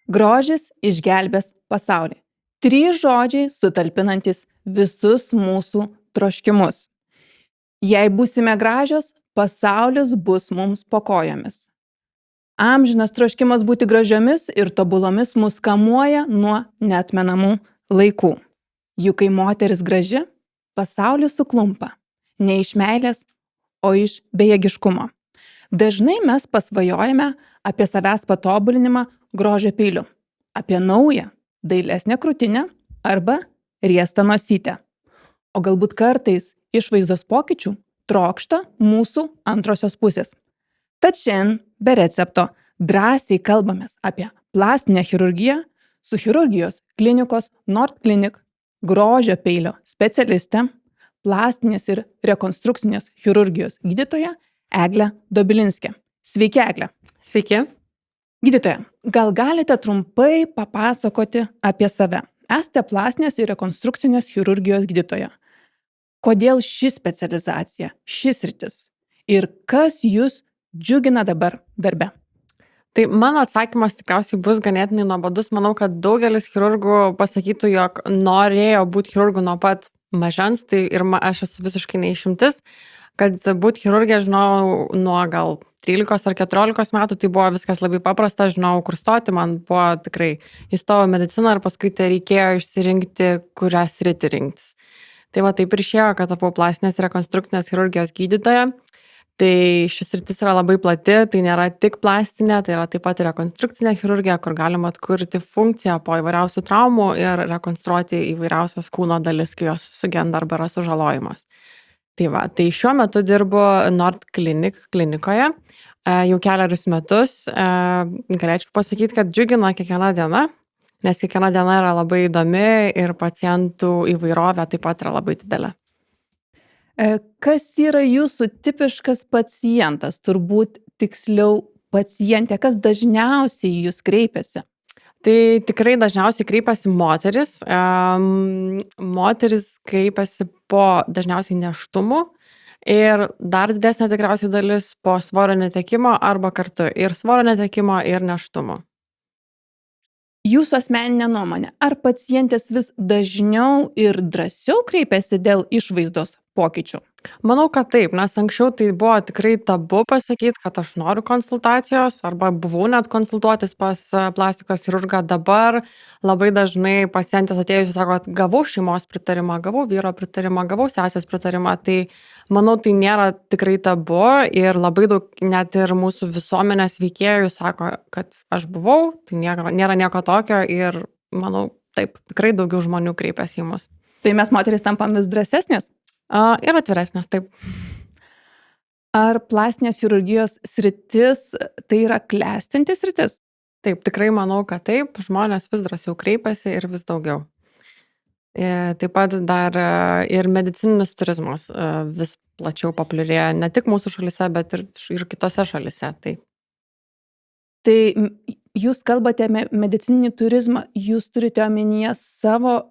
Grožis išgelbės pasaulį. 3 žodžiai sutalpinantis visus mūsų troškimus. Jei būsime gražios, pasaulis bus mums po kojomis. Amžinas troškimas būti gražiomis ir tobulomis mus kamuoja nuo neatmenamų laikų. Juk kai moteris graži, pasaulis suklumpa. Ne iš meilės, o iš bejėgiškumo. Dažnai mes pasvajojame apie savęs patobulinimą grožio peiliu, apie naują, dailesnę krūtinę arba riestą nosytę. O galbūt kartais išvaizdos pokyčių trokšta mūsų antrosios pusės. Tad šiandien be recepto drąsiai kalbamės apie plastinę chirurgiją su chirurgijos klinikos Nordklinik grožio peilio specialiste, plastinės ir rekonstrukcinės chirurgijos gydytoja Eglė Dobilinskė. Sveiki, Eglė. Sveiki. Gydytoja, gal galite trumpai papasakoti apie save? Esate plastinės ir rekonstrukcinės chirurgijos gydytoja. Kodėl ši specializacija, šis sritis? Ir kas jūs džiugina dabar darbe? Tai mano atsakymas tikriausiai bus ganėtinai nuobodus. Manau, kad daugelis chirurgų pasakytų, jog norėjo būti chirurgu nuo pat mažens, tai ir aš esu visiškai neišimtis, kad būti chirurgė žinau nuo gal 13 ar 14 metų, tai buvo viskas labai paprasta, žinau, kur stoti, man buvo tikrai įstojau į mediciną ir paskui tai reikėjo išsirinkti, kurią sritį rinktis. Tai va taip ir išėjo, kad tapau plastinės rekonstrukcinės chirurgijos gydytoja. Tai šis sritis yra labai plati, tai nėra tik plastinė, tai yra taip pat ir rekonstrukcinė chirurgija, kur galima atkurti funkciją po įvairiausių traumų ir rekonstruoti įvairiausias kūno dalis, kai jos sugenda arba yra sužalojamos. Tai šiuo metu dirbu Nordklinik klinikoje jau keliarius metus. Galėčiau pasakyti, kad džiugina kiekviena diena, nes kiekviena diena yra labai įdomi ir pacientų įvairovė taip pat yra labai didelė. Kas yra jūsų tipiškas pacientas, turbūt tiksliau pacientė, kas dažniausiai į jūs kreipiasi? Tai tikrai dažniausiai kreipiasi moteris. Moteris kreipiasi po dažniausiai nėštumų ir dar didesnė tikriausiai dalis po svorio netekimo arba kartu ir svorio netekimo ir nėštumo. Jūsų asmeninė nuomonė, ar pacientės vis dažniau ir drąsiau kreipiasi dėl išvaizdos pokyčių? Manau, kad taip, nes anksčiau tai buvo tikrai tabu pasakyti, kad aš noriu konsultacijos arba buvau net konsultuotis pas plastikos chirurgą. Dabar labai dažnai pacientės atėjusi sako, kad gavau šeimos pritarimą, gavau vyro pritarimą, gavau sesės pritarimą. Tai manau, tai nėra tikrai tabu ir labai daug net ir mūsų visuomenės veikėjų sako, kad aš buvau, tai nėra nieko tokio ir manau, taip, tikrai daugiau žmonių kreipiasi į mus. Tai mes moteris tampam vis drąsesnės? Ir atviresnės, taip. Ar plastinės chirurgijos sritis tai yra klestinti sritis? Taip, tikrai manau, kad taip. Žmonės vis drąsiau kreipiasi ir vis daugiau. Taip pat dar ir medicininis turizmas vis plačiau populiarėja ne tik mūsų šalyse, bet ir kitose šalyse. Tai jūs kalbate apie medicininį turizmą, jūs turite omenyje savo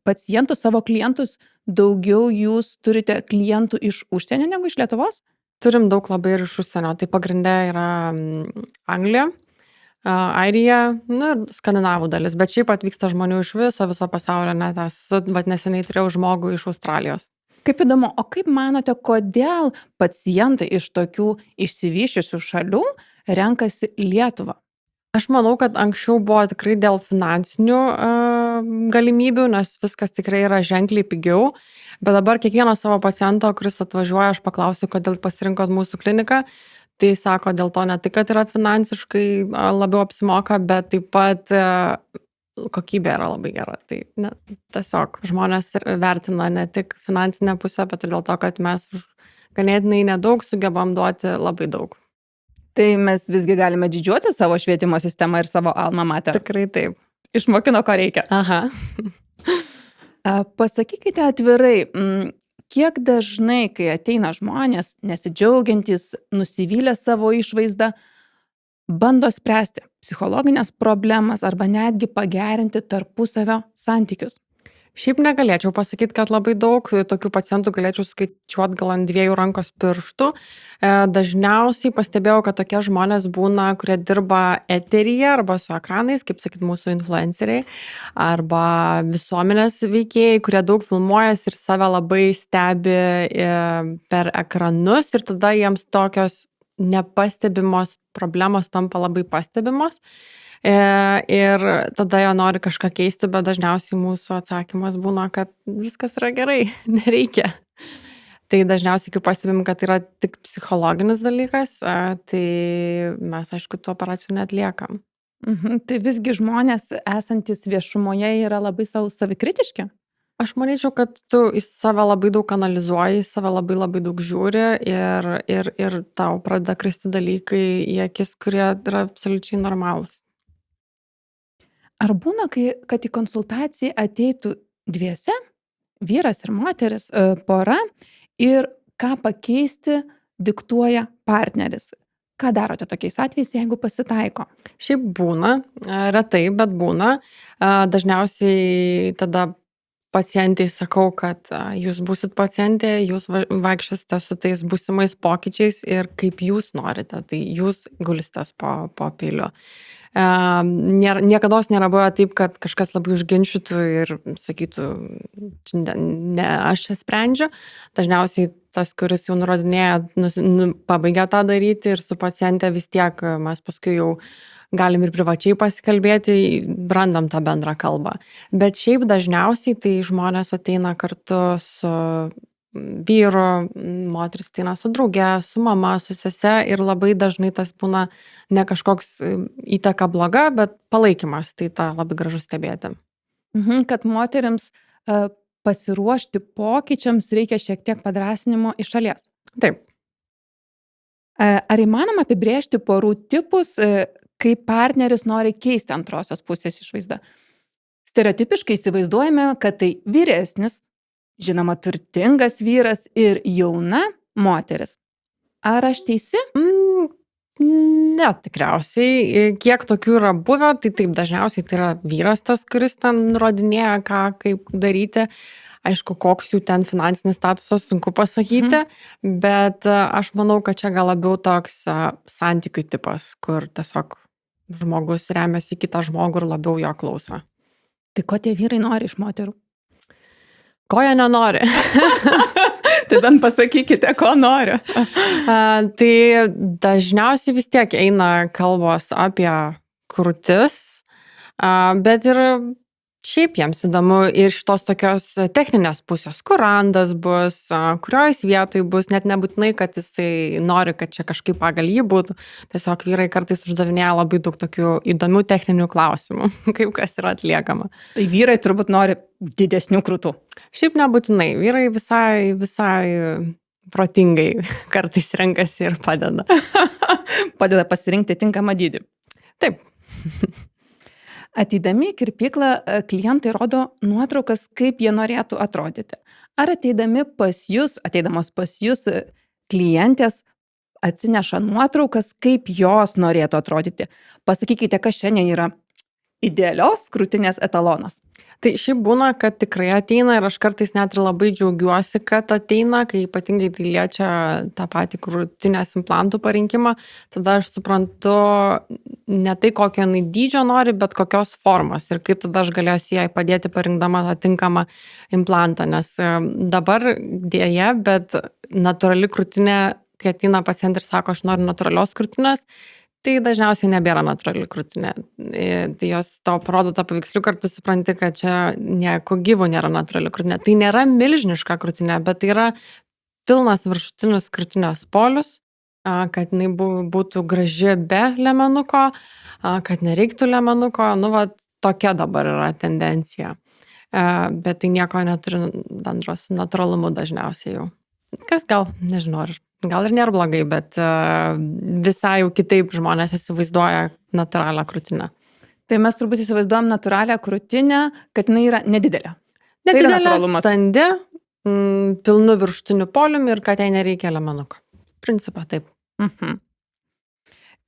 pacientus, savo klientus, daugiau jūs turite klientų iš užsienio negu iš Lietuvos? Turim daug labai ir iš užsienio. Tai pagrinde yra Anglija, Airija, ir skandinavų dalis. Bet šiaip atvyksta žmonių iš viso pasaulio, net neseniai turėjau žmogų iš Australijos. Kaip įdomu, o kaip manote, kodėl pacientai iš tokių išsivysčiusių šalių renkasi Lietuvą? Aš manau, kad anksčiau buvo tikrai dėl finansinių galimybių, nes viskas tikrai yra ženkliai pigiau, bet dabar kiekvieno savo paciento, kuris atvažiuoja, aš paklausiu, kodėl pasirinkot mūsų kliniką, tai sako, dėl to ne tik, kad yra finansiškai labiau apsimoka, bet taip pat kokybė yra labai gera. Tai tiesiog žmonės vertina ne tik finansinę pusę, bet ir dėl to, kad mes ganėtinai nedaug sugebam duoti labai daug. Tai mes visgi galime didžiuoti savo švietimo sistemą ir savo alma mater. Tikrai taip. Išmokino, ko reikia. Aha. Pasakykite atvirai, kiek dažnai, kai ateina žmonės, nesidžiaugiantys, nusivylę savo išvaizdą, bando spręsti psichologinės problemas arba netgi pagerinti tarpusavio santykius? Šiaip negalėčiau pasakyti, kad labai daug tokių pacientų galėčiau skaičiuoti gal ant 2 rankos pirštų. Dažniausiai pastebėjau, kad tokie žmonės būna, kurie dirba eteryje arba su ekranais, kaip sakyt, mūsų influenceriai, arba visuomenės veikėjai, kurie daug filmuojas ir save labai stebi per ekranus ir tada jiems tokios nepastebimos problemos tampa labai pastebimos. Ir tada jie nori kažką keisti, bet dažniausiai mūsų atsakymas būna, kad viskas yra gerai, nereikia. Tai dažniausiai, kai pastebim, kad yra tik psichologinis dalykas, tai mes, aišku, tų operacijų neatliekam. Tai visgi žmonės esantis viešumoje yra labai savikritiški? Aš manyčiau, kad tu į save labai daug analizuoji, į save labai daug žiūri ir tau pradeda kristi dalykai į akis, kurie yra absoliučiai normalūs. Ar būna, kad į konsultaciją ateitų dviese, vyras ir moteris, pora, ir ką pakeisti diktuoja partneris? Ką darote tokiais atvejais, jeigu pasitaiko? Šiaip būna, retai, bet būna. Dažniausiai tada pacientai sakau, kad jūs būsit pacientė, jūs vaikščiosite su tais būsimais pokyčiais ir kaip jūs norite, tai jūs gulsitės po peiliu. Niekados nėra buvę taip, kad kažkas labai užginčytų ir sakytų, ne aš čia sprendžiu. Dažniausiai tas, kuris jau nurodinėja, pabaigia tą daryti ir su paciente vis tiek mes paskui jau galim ir privačiai pasikalbėti, randam tą bendrą kalbą. Bet šiaip dažniausiai tai žmonės ateina kartu su vyru, moteris ateina su drauge, su mama, su sese ir labai dažnai tas būna ne kažkoks įtaka bloga, bet palaikymas, tai tą labai gražu stebėti. Kad moteriams pasiruošti pokyčiams reikia šiek tiek padrąsinimo iš šalies. Taip. Ar įmanoma apibrėžti porų tipus, kai partneris nori keisti antrosios pusės išvaizdą? Stereotipiškai įsivaizduojame, kad tai vyresnis, žinoma, turtingas vyras ir jauna moteris. Ar aš teisi? Ne, tikriausiai. Kiek tokių yra buvę, tai taip, dažniausiai tai yra vyras tas, kuris ten nurodinėja, ką, kaip daryti. Aišku, koks jų ten finansinis statusas, sunku pasakyti, bet aš manau, kad čia gal labiau toks santykių tipas, kur tiesiog žmogus remiasi kitą žmogų ir labiau jo klauso. Tai ko tie vyrai nori iš moterų? Ko jie nenori? Tai bent pasakykite, ko noriu. Tai dažniausiai vis tiek eina kalbos apie krūtis, bet ir šiaip jiems įdomu ir šitos tokios techninės pusės, kur randas bus, kurioj vietoj bus, net nebūtinai, kad jisai nori, kad čia kažkaip pagal jį būtų. Tiesiog vyrai kartais uždavinėja labai daug tokių įdomių techninių klausimų, kaip kas yra atliekama. Tai vyrai turbūt nori didesnių krūtų. Šiaip nebūtinai, vyrai visai protingai kartais renkasi ir padeda. Padeda pasirinkti tinkamą dydį. Taip. Ateidami į kirpyklą klientai rodo nuotraukas, kaip jie norėtų atrodyti. Ar ateidamos pas jūs klientės atsineša nuotraukas, kaip jos norėtų atrodyti? Pasakykite, kas šiandien yra idealios krūtinės etalonas. Tai šiaip būna, kad tikrai ateina ir aš kartais net ir labai džiaugiuosi, kad ateina, kai ypatingai tai liečia tą patį krūtinės implantų parinkimą, tada aš suprantu ne tai, kokio jinai dydžio nori, bet kokios formos ir kaip tada aš galėsiu jai padėti parinkdama tą tinkamą implantą, nes dabar dėja, bet natūrali krūtinė, kai ateina pacientai ir sako, aš noriu natūralios krūtinės, tai dažniausiai nebėra natūrali krūtinė. Tai jos tau parodo tą paveiksliuką ir tu supranti, kad čia nieko gyvo nėra natūrali krūtinė. Tai nėra milžiniška krūtinė, bet tai yra pilnas viršutinis krūtinės polius, kad jinai būtų graži be liemenuko, kad nereiktų liemenuko. Tokia dabar yra tendencija. Bet tai nieko neturi bendro su natūralumu dažniausiai jau. Kas gal, nežinau, gal ir nėra blogai, bet visai jau kitaip žmonės įsivaizduoja natūralią krūtinę. Tai mes turbūt įsivaizduojam natūralią krūtinę, kad jinai yra nedidelė. Nedidelė, standi, pilnu viršutiniu poliumi ir kad jai nereikia liemenuko. Principą taip.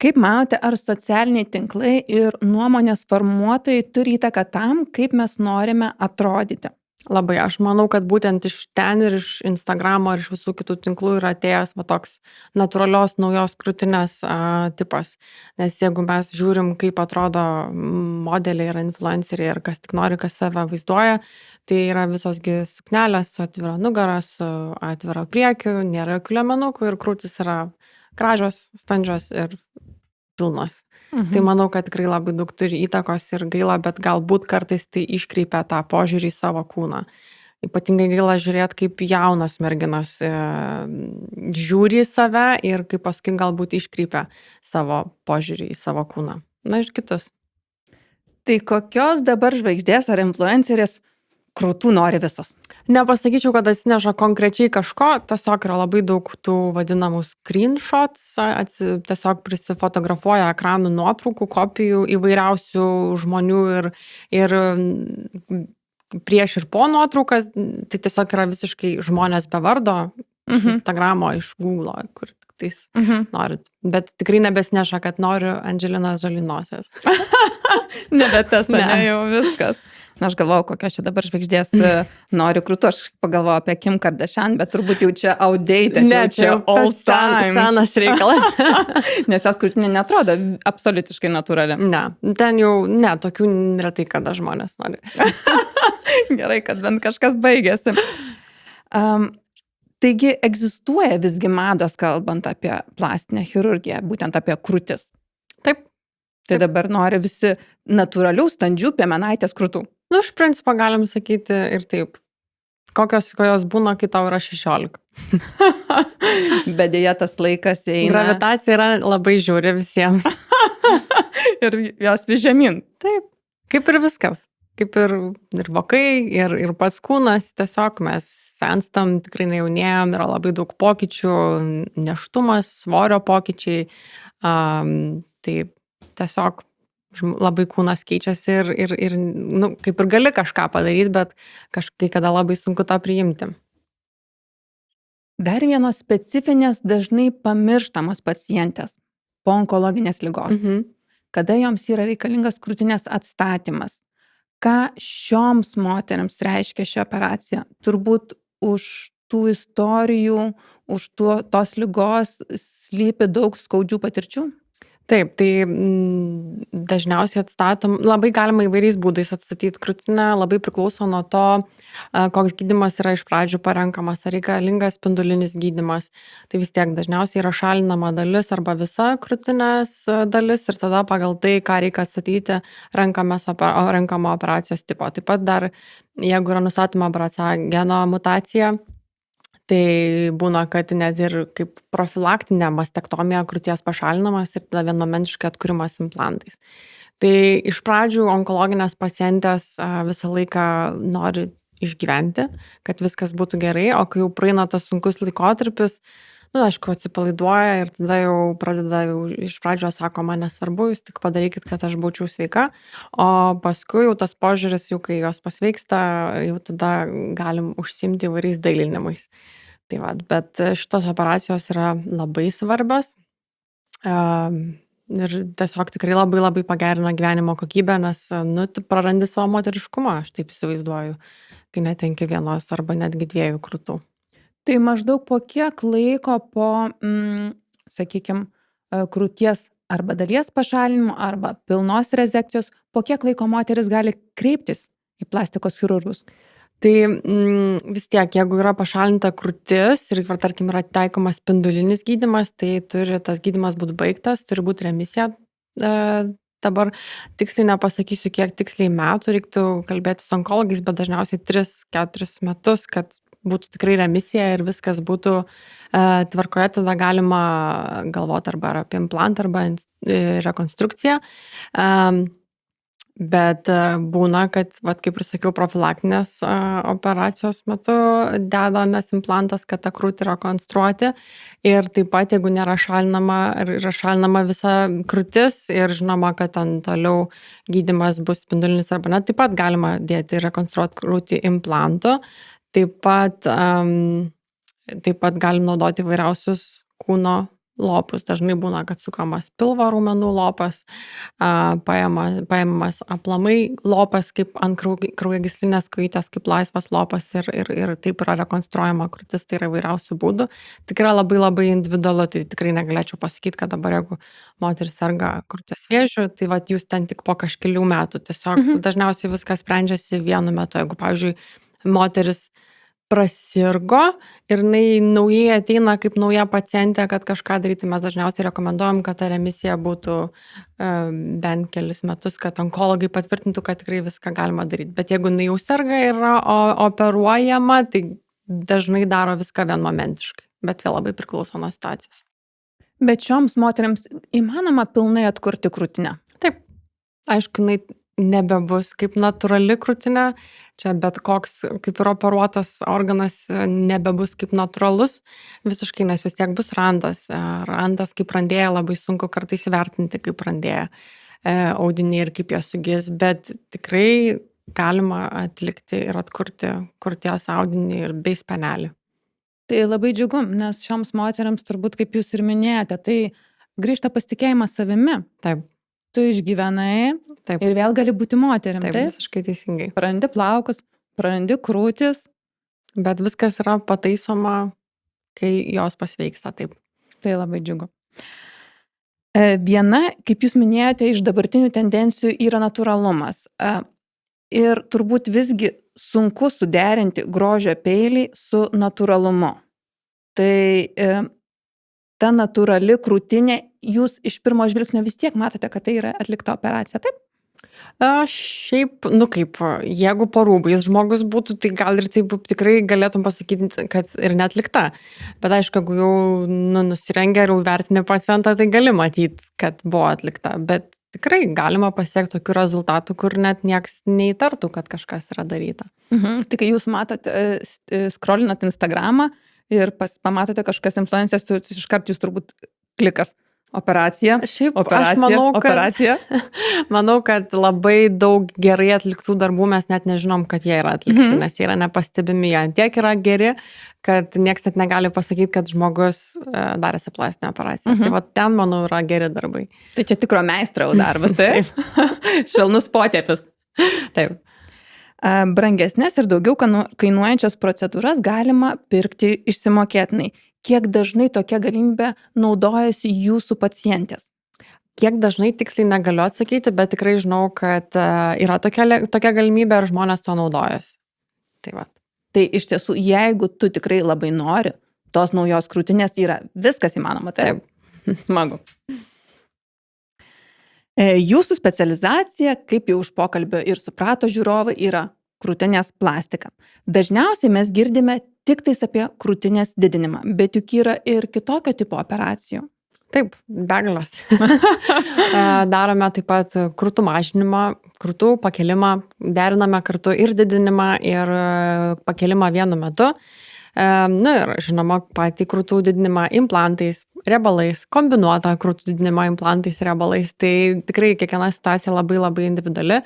Kaip manote, ar socialiniai tinklai ir nuomonės formuotojai turi įtaką tam, kaip mes norime atrodyti? Labai, aš manau, kad būtent iš ten ir iš Instagramo ir iš visų kitų tinklų yra atėjęs va toks natūralios naujos krūtinės tipas. Nes jeigu mes žiūrim, kaip atrodo modeliai ir influenceriai ir kas tik nori, kas save vaizduoja, tai yra visosgi suknelės su atvira nugara, su atvira priekiu, nėra jokių liemenukų ir krūtis yra gražios, standžios ir pilnos. Tai manau, kad tikrai labai daug turi įtakos ir gaila, bet galbūt kartais tai iškreipia tą požiūrį į savo kūną. Ypatingai gaila žiūrėti, kaip jaunas merginos žiūri į save ir kaip paskui galbūt iškreipia savo požiūrį į savo kūną. Na, iš kitus. Tai kokios dabar žvaigždės ar influencerės krūtų nori visos? Nepasakyčiau, kad atsineša konkrečiai kažko, tiesiog yra labai daug tų vadinamų screenshots, tiesiog prisifotografuoja ekranų nuotraukų, kopijų įvairiausių žmonių ir prieš ir po nuotraukas, tai tiesiog yra visiškai žmonės be vardo, iš Instagramo, iš Google, kur tais norit. Bet tikrai nebesneša, kad noriu Andželinos Žolinosios. Nebe tas, ne jau viskas. Na, aš galvojau, kokios čia dabar žvaigždės noriu krūtų. Aš pagalvojau apie Kim Kardashian, bet turbūt jau čia outdated, Ne, jau čia old times. senas reikalas. Nes jos krūtinė netrodo absoliutiškai natūrali. Ne, ten jau, tokių retai kada žmonės nori. Gerai, kad bent kažkas baigėsi. Taigi egzistuoja visgi mados, kalbant apie plastinę chirurgiją, būtent apie krūtis. Taip. Tai dabar nori visi natūralių, standžių piemenaitės krūtų. Nu, iš principo galim sakyti ir taip. Kokios būna, kai tau yra 16. Bet dėja tas laikas eina. Gravitacija yra labai žiauri visiems. Ir jos vis žemyn. Taip, kaip ir viskas. Kaip ir vokai, ir pats kūnas, tiesiog mes senstam, tikrai nejaunėjom, yra labai daug pokyčių, neštumas, svorio pokyčiai. Tai tiesiog labai kūnas keičiasi ir kaip ir gali kažką padaryti, bet kažkai kada labai sunku tą priimti. Dar vienos specifinės dažnai pamirštamos pacientės po onkologinės ligos. Kada joms yra reikalingas krūtinės atstatymas. Ką šioms moteriams reiškia ši operacija? Turbūt už tų istorijų, už tos ligos slypi daug skaudžių patirčių? Taip, tai dažniausiai atstatom, labai galima įvairiais būdais atstatyti krūtinę, labai priklauso nuo to, koks gydymas yra iš pradžių parenkamas, ar reikalingas spindulinis gydymas. Tai vis tiek dažniausiai yra šalinama dalis arba visa krūtinės dalis ir tada pagal tai, ką reikia atstatyti, renkama operacijos tipo. Taip pat dar, jeigu yra nustatoma geno mutacija, tai būna, kad net ir kaip profilaktinė mastektomija krūties pašalinamas ir tada vienmomentiškai atkūrimas implantais. Tai iš pradžių onkologinės pacientės visą laiką nori išgyventi, kad viskas būtų gerai, o kai jau praeina tas sunkus laikotarpis, aišku, atsipalaiduoja ir tada jau pradeda, iš pradžio sako, man nesvarbu, jūs tik padarykit, kad aš būčiau sveika, o paskui jau tas požiūris, jau kai jos pasveiksta, jau tada galim užsiimti įvairiais dailinimais. Tai va, bet šitos operacijos yra labai svarbios ir tiesiog tikrai labai labai pagerina gyvenimo kokybę, nes tu prarandi savo moteriškumą, aš taip įsivaizduoju, kai netenki vienos arba netgi 2 krūtų. Tai maždaug po kiek laiko po, sakykime, krūties arba dalies pašalinimo arba pilnos rezekcijos, po kiek laiko moteris gali kreiptis į plastikos chirurgus? Tai vis tiek, jeigu yra pašalinta krūtis ir, tarkim, yra taikomas spindulinis gydymas, tai turi tas gydymas būti baigtas, turi būti remisija. Dabar tiksliai nepasakysiu, kiek tiksliai metų reiktų kalbėti su onkologais, bet dažniausiai 3-4 metus, kad būtų tikrai remisija ir viskas būtų tvarkoje, tada galima galvoti arba apie implantą, arba rekonstrukciją. Bet būna, kad, kaip ir sakiau, profilaktinės operacijos metu dedamas implantas, kad tą krūtį rekonstruoti. Ir taip pat, jeigu nėra šalinama visa krūtis ir žinoma, kad ten toliau gydymas bus spindulinis arba ne, taip pat galima dėti ir rekonstruoti krūtį implantu. Taip pat galim naudoti įvairiausius kūno lopus. Dažnai būna, kad sukamas pilvo raumenų lopas, paimamas aplamai lopas kaip ant kraujagyslinės kojytės, kaip laisvas lopas ir taip yra rekonstruojama krūtis, tai yra įvairiausių būdų. Tik yra labai labai individualu, tai tikrai negalėčiau pasakyti, kad dabar jeigu moteris serga krūties vėžiu, tai vat jūs ten tik po kažkelių metų. Tiesiog dažniausiai viskas sprendžiasi vienu metu. Jeigu, pavyzdžiui, moteris prasirgo ir jinai naujai ateina kaip nauja pacientė, kad kažką daryti, mes dažniausiai rekomenduojam, kad ta remisija būtų bent kelis metus, kad onkologai patvirtintų, kad tikrai viską galima daryti. Bet jeigu jinai jau serga ir yra operuojama, tai dažnai daro viską vienmomentiškai, bet vėl labai priklauso nuo situacijos. Bet šioms moteriams įmanoma pilnai atkurti krūtinę? Taip. Aišku, jinai nebebus kaip natūrali krūtinė, čia bet koks kaip ir operuotas organas nebebus kaip natūralus visiškai, nes vis tiek bus randas. Randas kaip randėja labai sunku kartais įvertinti kaip randėja audiniai ir kaip jie sugis, bet tikrai galima atlikti ir atkurti krūties audinį ir bei spenelį. Tai labai džiugu, nes šioms moteriams turbūt, kaip jūs ir minėjote, tai grįžta pasitikėjimas savimi. Taip. Tu išgyvenai Taip. ir vėl gali būti moterim. Taip, visiškai teisingai. Prarandi plaukus, prarandi krūtis. Bet viskas yra pataisoma, kai jos pasveiksta, taip. Tai labai džiugu. Viena, kaip jūs minėjote, iš dabartinių tendencijų yra natūralumas. Ir turbūt visgi sunku suderinti grožio peilį su natūralumu. Tai ta natūrali krūtinė, jūs iš pirmo žvilgsnio vis tiek matote, kad tai yra atlikta operacija, taip? Šiaip, kaip, jeigu po rūbais žmogus būtų, tai gal ir taip tikrai galėtum pasakyti, kad ir neatlikta. Bet aišku, jeigu jau nusirengia ir jau vertini pacientą, tai gali matyti, kad buvo atlikta. Bet tikrai galima pasiekti tokių rezultatų, kur net nieks neįtartų, kad kažkas yra daryta. Tai kai jūs matote, scrollinat Instagramą ir pamatote kažkas influenceris, iškart jūs turbūt klikas. Operacija. Šiaip operacija. Manau, kad labai daug gerai atliktų darbų mes net nežinom, kad jie yra atlikti, nes jie yra nepastebimi, jie tiek yra geri, kad nieks net negali pasakyti, kad žmogus darėsi plastinę operaciją. Tai va ten, manau, yra geri darbai. Tai čia tikro meistrau darbas, taip? Švelnus potėpis. Taip. Brangesnės ir daugiau kainuojančias procedūras galima pirkti išsimokėtinai. Kiek dažnai tokia galimybė naudojasi jūsų pacientės? Kiek dažnai tiksliai negaliu atsakyti, bet tikrai žinau, kad yra tokia galimybė ir žmonės to naudojasi. Tai va. Tai iš tiesų, jeigu tu tikrai labai nori, tos naujos krūtinės yra viskas įmanoma, taip? Smagu. Jūsų specializacija, kaip jau už pokalbio ir suprato žiūrovai, yra krūtinės plastika. Dažniausiai mes girdime tik tais apie krūtinės didinimą, bet juk yra ir kitokio tipo operacijų. Taip, begalės. Darome taip pat krūtų mažinimą, krūtų pakelimą, deriname kartu ir didinimą, ir pakelimą vienu metu. Ir žinoma, patį krūtų didinimą implantais, riebalais, kombinuotą krūtų didinimą implantais, riebalais. Tai tikrai kiekviena situacija labai labai individuali.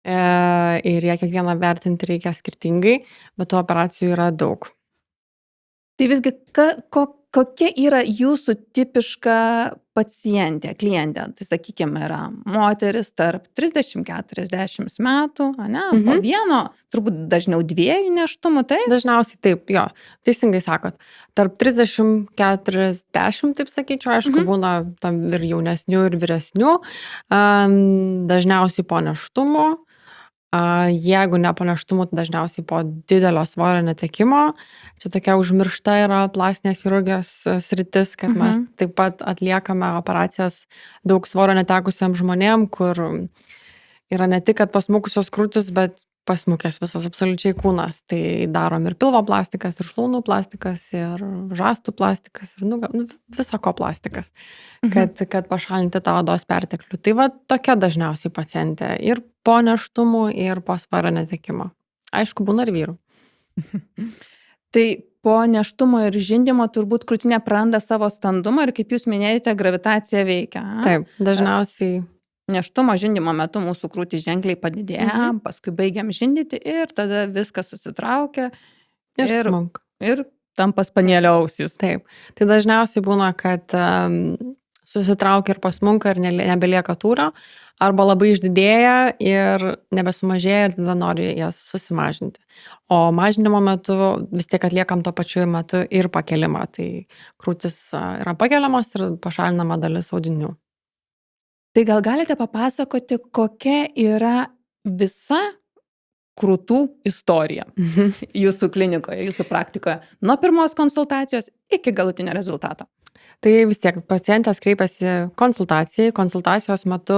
Ir ją kiekvieną vertinti reikia skirtingai, bet tų operacijų yra daug. Tai visgi, kokia yra jūsų tipiška pacientė, klientė? Tai sakykime, yra moteris tarp 30-40 metų, po vieno, turbūt dažniau 2 nėštumų, tai? Dažniausiai taip, jo, teisingai sakot. Tarp 30-40, taip sakyčiau, aišku, būna tam ir jaunesnių, ir vyresnių. Dažniausiai po nėštumų. Jeigu ne po nėštumų, tai dažniausiai po didelio svorio netekimo. Čia tokia užmiršta yra plastinės chirurgijos sritis, kad mes taip pat atliekame operacijas daug svorio netekusiems žmonėm, kur yra ne tik, kad pasmukusios krūtis, bet pasmukęs visas absoliučiai kūnas. Tai darom ir pilvo plastikas, ir šlaunų plastikas, ir žastų plastikas, ir viso ko plastikas, kad pašalinti tą odos perteklių. Tai va tokia dažniausiai pacientė. Ir po nėštumų, ir po svorio netekimo. Aišku, būna ir vyrų. Tai po nėštumo ir žindymo turbūt krūtinė praranda savo standumą ir, kaip jūs minėjote, gravitacija veikia. Taip, dažniausiai. Nėštumo žindymo metu mūsų krūtys ženkliai padidėja, paskui baigiam žindyti ir tada viskas susitraukia. Ir tampa spanielio ausys. Taip. Tai dažniausiai būna, kad susitraukia ir pasmunka ir nebelieka tūrio, arba labai išdidėja ir nebesumažėja ir tada nori jas susimažinti. O mažinimo metu vis tiek atliekam to pačiu metu ir pakelimą. Tai krūtis yra pakeliamos ir pašalinama dalis audinių. Tai gal galite papasakoti, kokia yra visa krūtų istorija jūsų klinikoje, jūsų praktikoje, nuo pirmos konsultacijos iki galutinio rezultato? Tai vis tiek pacientės kreipiasi konsultacijai. Konsultacijos metu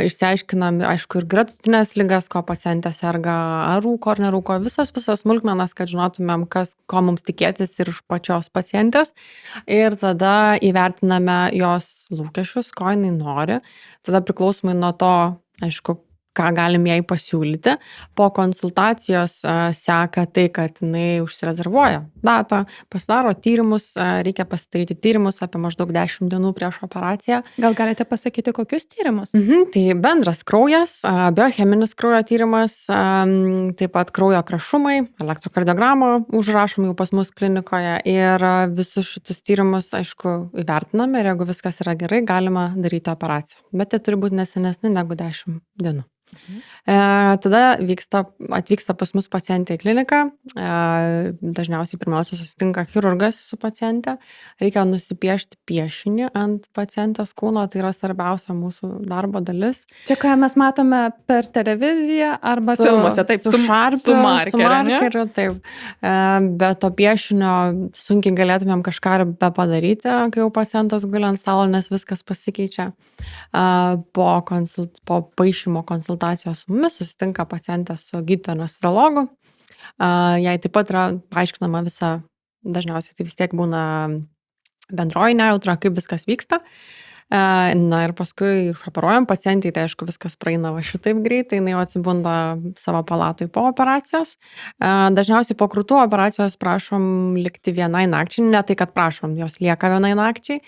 išsiaiškinam, aišku, ir gretutinės ligas, ko pacientė serga, ar rūko, ar nerūko, visas smulkmenas, kad žinotumėm, ko mums tikėtis ir iš pačios pacientės. Ir tada įvertiname jos lūkesčius, ko jinai nori. Tada priklausomai nuo to, aišku, ką galim jai pasiūlyti. Po konsultacijos seka tai, kad jinai užsirezervuoja datą, pasidaro tyrimus, reikia pasidaryti tyrimus apie maždaug 10 dienų prieš operaciją. Gal galite pasakyti, kokius tyrimus? Tai bendras kraujas, biocheminis kraujo tyrimas, taip pat kraujo krašumai, elektrokardiogramą užrašom jau pas mus klinikoje ir visus šitus tyrimus, aišku, įvertiname ir jeigu viskas yra gerai, galima daryti operaciją. Bet tai turi būti nesenesni negu 10 dienų. Tada atvyksta pas mus pacientė į kliniką. Dažniausiai pirmiausia susitinka chirurgas su paciente. Reikia nusipiešti piešinį ant pacientės kūno, tai yra svarbiausia mūsų darbo dalis. Čia ką mes matome per televiziją arba filmuose, taip, su markeriu, taip. Be to piešinio sunkiai galėtumėm kažką be padaryti, kai jau pacientas guli ant stalo, nes viskas pasikeičia. Po paišymo konsultacijos su mumis susitinka pacientė su gydytoju anesteziologu. Jai taip pat yra paaiškinama visa, dažniausiai tai vis tiek būna bendroji nejautra, kaip viskas vyksta. Na ir paskui išoperuojam pacientai, tai aišku viskas praeina va šitaip greitai, jinai atsibunda savo palatoj po operacijos. Dažniausiai po krūtų operacijos prašom likti vienai nakčiai, ne tai, kad prašom, jos lieka vienai nakčiai.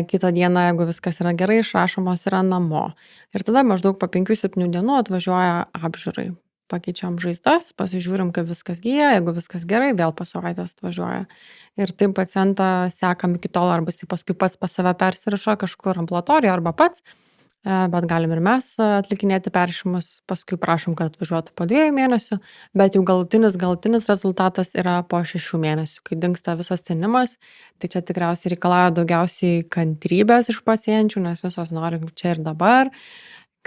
Kitą dieną, jeigu viskas yra gerai, išrašomos yra namo. Ir tada maždaug po 5-7 dienų atvažiuoja apžiūrai. Pakeičiam žaizdas, pasižiūrim, kaip viskas gyja, jeigu viskas gerai, vėl po savaitės atvažiuoja. Ir taip pacientą sekam iki tol, arba jis paskui pats pas save persirišo kažkur ambulatorijoje arba pats, bet galim ir mes atlikinėti perrišimus, paskui prašom, kad atvažiuotų po 2 mėnesių, bet jau galutinis rezultatas yra po 6 mėnesių, kai dingsta visas tinimas. Tai čia tikriausiai reikalauja daugiausiai kantrybės iš pacienčių, nes visos nori čia ir dabar,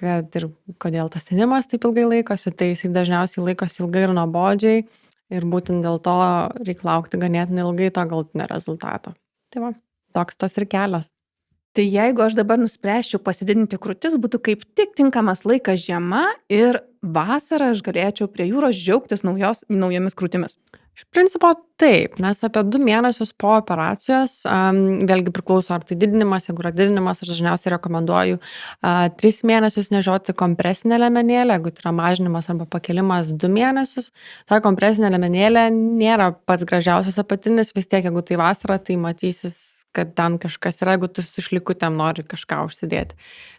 kad ir kodėl tas tinimas taip ilgai laikosi, tai jis dažniausiai laikosi ilgai ir nuobodžiai ir būtent dėl to reikia laukti ganėtinai ilgai to galutinio rezultato. Tai va, toks tas ir kelias. Tai jeigu aš dabar nuspręsčiau pasididinti krūtis, būtų kaip tik tinkamas laikas žiema ir vasarą aš galėčiau prie jūros džiaugtis naujomis krūtimis. Iš principo taip, nes apie 2 mėnesius po operacijos, vėlgi priklauso ar tai didinimas, jeigu yra didinimas, aš dažniausiai rekomenduoju 3 mėnesius nešioti kompresinę liemenėlę, jeigu tai yra mažinimas arba pakelimas 2 mėnesius. Ta kompresinė liemenėlė nėra pats gražiausias apatinis, vis tiek jeigu tai vasara, tai matysis, kad ten kažkas yra, jeigu tu su šlikutėm nori kažką užsidėti.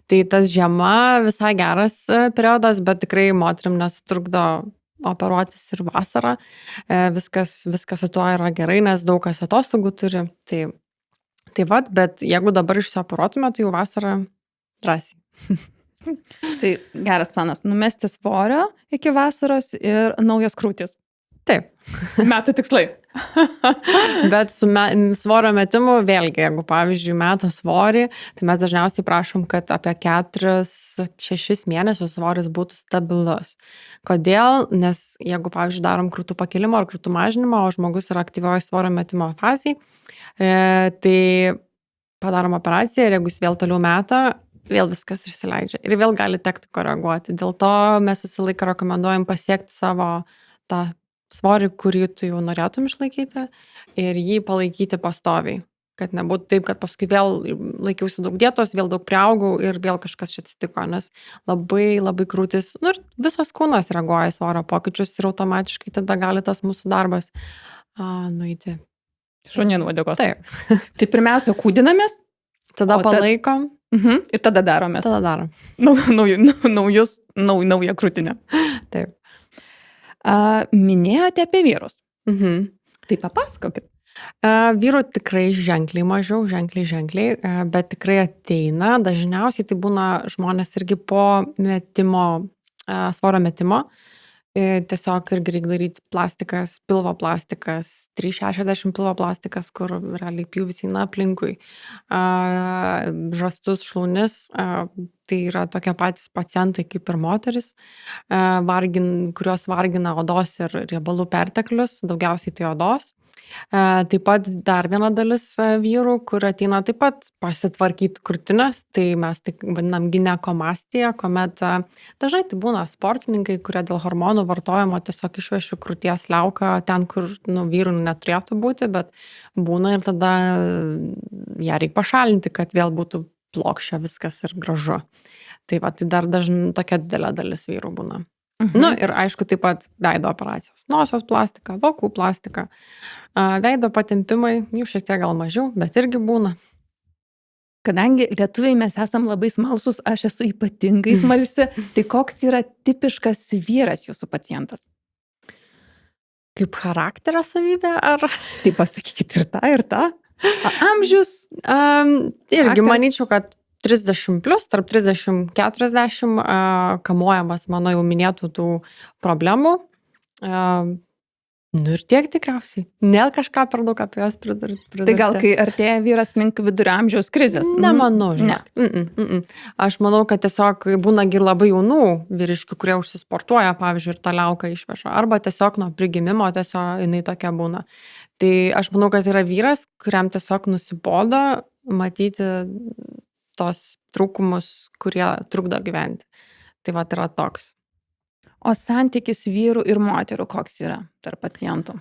Tai tas žiema visai geras periodas, bet tikrai moterim nesutrukdo operuotis ir vasarą. Viskas su tuo yra gerai, nes daug kas atostogų turi. Tai vat, bet jeigu dabar išsioperuotume, tai jau vasarą drąsiai. Tai geras planas, numesti svorio iki vasaros ir naujos krūtis. Taip. Metų tikslai. Bet su svorio metimu, vėlgi, jeigu pavyzdžiui meta svorį, tai mes dažniausiai prašom, kad apie 4-6 mėnesius svoris būtų stabilus. Kodėl? Nes jeigu, pavyzdžiui, darom krūtų pakelimą ar krūtų mažinimą, o žmogus yra aktyvioji svorio metimo fazėje, tai padarom operaciją ir jeigu jis vėl toliau meta, vėl viskas išsileidžia ir vėl gali tekti koreguoti. Dėl to mes visą laiką rekomenduojam pasiekti savo tą svorį, kurį tu jau norėtum išlaikyti ir jį palaikyti pastoviai. Kad nebūtų taip, kad paskui vėl laikiausi daug dietos, vėl daug priaugau ir vėl kažkas čia atsitiko, nes labai krūtis, ir visas kūnas reaguoja į svorio pokyčius ir automatiškai tada gali tas mūsų darbas nueiti. Šunien uodegos. Taip. Tai pirmiausia kūdinamės. Tada palaikom. Ir tada daromės. Tada darom. Naują krūtinę. Taip. Minėjote apie vyrus. Tai papasakokit. Vyrų tikrai ženkliai mažiau, ženkliai, bet tikrai ateina. Dažniausiai tai būna žmonės irgi po metimo, svorio metimo. Tiesiog irgi reikia daryti plastikas, pilvo plastikas, 360 pilvo plastikas, kur realiai pjūvis eina aplinkui. Žastus, šlaunis, tai yra tokie patys pacientai kaip ir moteris, kurios vargina odos ir riebalų perteklius, daugiausiai tai odos. Taip pat dar viena dalis vyrų, kur ateina taip pat pasitvarkyti krūtinės, tai mes tai vadinam ginekomastija, kuomet dažnai tai būna sportininkai, kurie dėl hormonų vartojimo tiesiog išvešiu krūties liauką ten, kur vyrų neturėtų būti, bet būna ir tada ją reikia pašalinti, kad vėl būtų plokščia viskas ir gražu. Tai va, tai dar dažnai tokia didelė dalis vyrų būna. Ir aišku, taip pat veido operacijos. Nosios plastika, vokų plastika, veido patempimai, jų šiek tiek gal mažiau, bet irgi būna. Kadangi lietuviai mes esam labai smalsus, aš esu ypatingai smalsi, tai koks yra tipiškas vyras jūsų pacientas? Kaip charakterio savybė, ar? Tai pasakykit ir tą. Amžius? Irgi manyčiau, kad 30 plus, tarp 30-40 kamuojamas mano jau minėtų tų problemų. Ir tiek tikriausiai. Nėl kažką per daug apie jos pridurti. Tai gal kai artėja vyras link vidurio amžiaus krizės? Nemanau, žinok. Aš manau, kad tiesiog būna ir labai jaunų vyriškių, kurie užsisportuoja, pavyzdžiui, ir tą liauką išveža. Arba tiesiog nuo prigimimo tiesiog jinai tokia būna. Tai aš manau, kad yra vyras, kuriam tiesiog nusibodo matyti tos trūkumus, kurie trukdo gyventi. Tai va, yra toks. O santykis vyrų ir moterų koks yra tarp pacientų?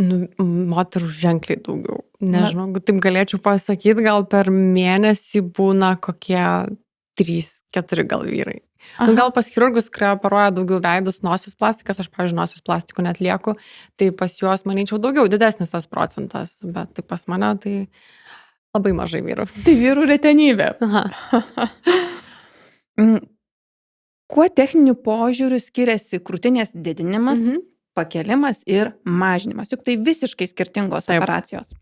Moterų ženkliai daugiau. Nežinau, taip galėčiau pasakyti, gal per mėnesį būna kokie 3-4 gal vyrai. Gal pas chirurgus, kurie operuoja daugiau veidus, nosis plastikas, aš, pavyzdžiui, nosis plastikų netlieku, tai pas juos, manyčiau, daugiau, didesnis tas procentas, bet tai pas mane, tai labai mažai vyrų. Tai vyrų retenybė. Kuo techniniu požiūriu skiriasi krūtinės didinimas, pakelimas ir mažinimas? Juk tai visiškai skirtingos operacijos.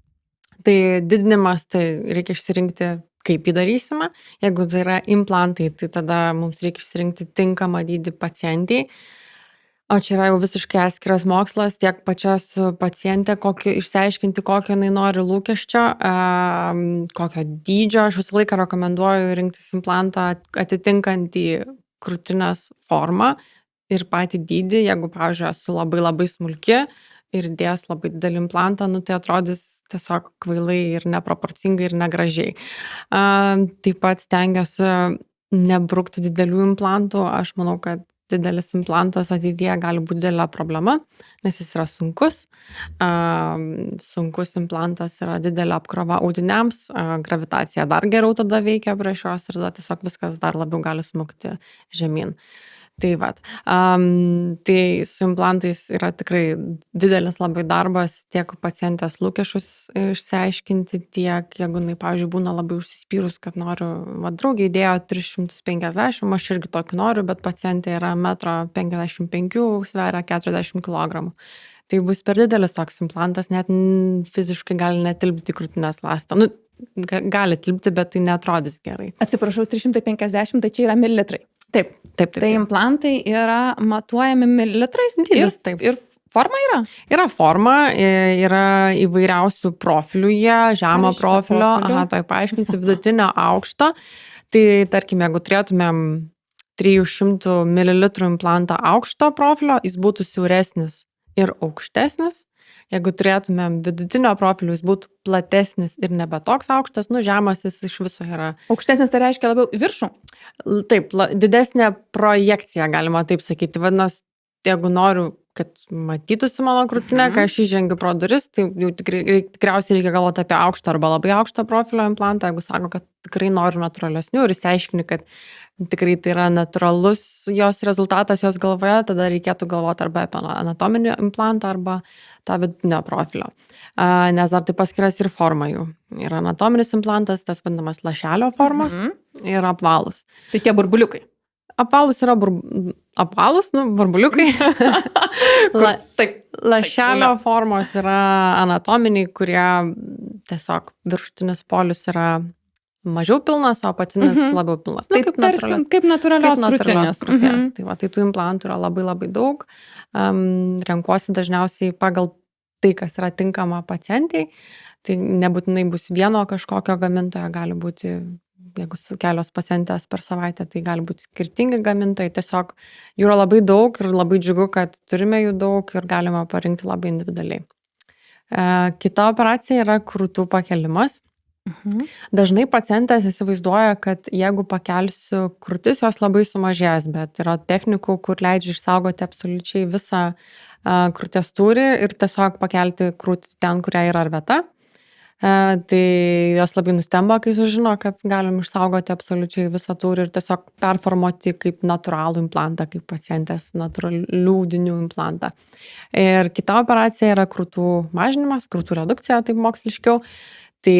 Tai didinimas, tai reikia išsirinkti, kaip jį darysime. Jeigu tai yra implantai, tai tada mums reikia išsirinkti tinkamą dydį pacientai. O čia yra jau visiškai atskiras mokslas, tiek pačios pacientė, išsiaiškinti, kokio jinai nori lūkesčio, kokio dydžio. Aš visą laiką rekomenduoju rinktis implantą atitinkantį krūtinės formą ir patį dydį. Jeigu, pavyzdžiui, esu labai labai smulki ir dės labai didelį implantą, tai atrodys tiesiog kvailai ir neproporcingai ir negražiai. Taip pat stengiuosi nebrukti didelių implantų. Aš manau, kad didelis implantas ateityje gali būti didelė problema, nes jis yra sunkus. Sunkus implantas yra didelė apkrova audiniams, gravitacija dar geriau tada veikia prieš juos ir tada tiesiog viskas dar labiau gali smukti žemyn. Tai va, tai su implantais yra tikrai didelis labai darbas tiek pacientės lūkesčius išsiaiškinti, tiek jeigu, pavyzdžiui, būna labai užsispyrus, kad noriu, draugė įdėjo 350, aš irgi tokį noriu, bet pacientė yra 1,55 m, sveria 40 kg. Tai bus per didelis toks implantas, net fiziškai gali netilpti krūtinės ląstą. Gali tilpti, bet tai neatrodys gerai. Atsiprašau, 350, tai čia yra mililitrai. Taip. Tai implantai yra matuojami mililitrais? Dydis, taip. Ir forma yra? Yra forma, yra įvairiausių profilių jie, žemo profilio, tai paaiškinsiu, vidutinio, aukšto. Tai tarkim, jeigu turėtumėm 300 ml implantą aukšto profilio, jis būtų siauresnis ir aukštesnis. Jeigu turėtumėm vidutinio profilio, jis būtų platesnis ir nebe toks aukštas, žemas jis iš viso yra. Aukštesnis tai reiškia labiau į viršų? Taip, didesnė projekcija, galima taip sakyti. Vadinasi, jeigu noriu, kad matytųsi mano krūtinė, kai aš įžengiu pro duris, tai jau tikriausiai reikia galvoti apie aukštą arba labai aukštą profilio implantą. Jeigu sako, kad tikrai noriu natūralesnių ir išsiaiškini, kad tikrai tai yra natūralus jos rezultatas jos galvoje, tada reikėtų galvoti arba apie anatominį implantą arba tą vidutinio profilio. Nes dar taip paskiriasi ir forma jų. Yra anatominis implantas, tas vadinamas lašelio formos ir apvalus. Tai tie burbuliukai. apvalūs yra apvalūs, burbuliukai. Taip. Lašelio formos yra anatominiai, kurie tiesiog viršutinis polius yra mažiau pilnas, o apatinis labiau pilnas. Tai kaip natūralios krūtinės. krūties. Tai tų implantų yra labai labai daug. Renkuosi dažniausiai pagal tai, kas yra tinkama pacientai. Tai nebūtinai bus vieno kažkokio gamintojo, gali būti, jeigu kelios pacientės per savaitę, tai gali būti skirtingi gamintojai. Tiesiog jų yra labai daug ir labai džiugu, kad turime jų daug ir galima parinkti labai individualiai. Kita operacija yra krūtų pakelimas. Dažnai pacientės įsivaizduoja, kad jeigu pakelsiu krūtis, jos labai sumažės, bet yra technikų, kur leidžia išsaugoti absoliučiai visą krūties tūrį ir tiesiog pakelti krūtį ten, kuria yra vieta. Tai jos labai nustemba, kai sužino, kad galim išsaugoti absoliučiai visą tūrį ir tiesiog performuoti kaip natūralų implantą, kaip pacientės natūralių audinių implantą. Ir kita operacija yra krūtų mažinimas, krūtų redukcija, taip moksliškiau. Tai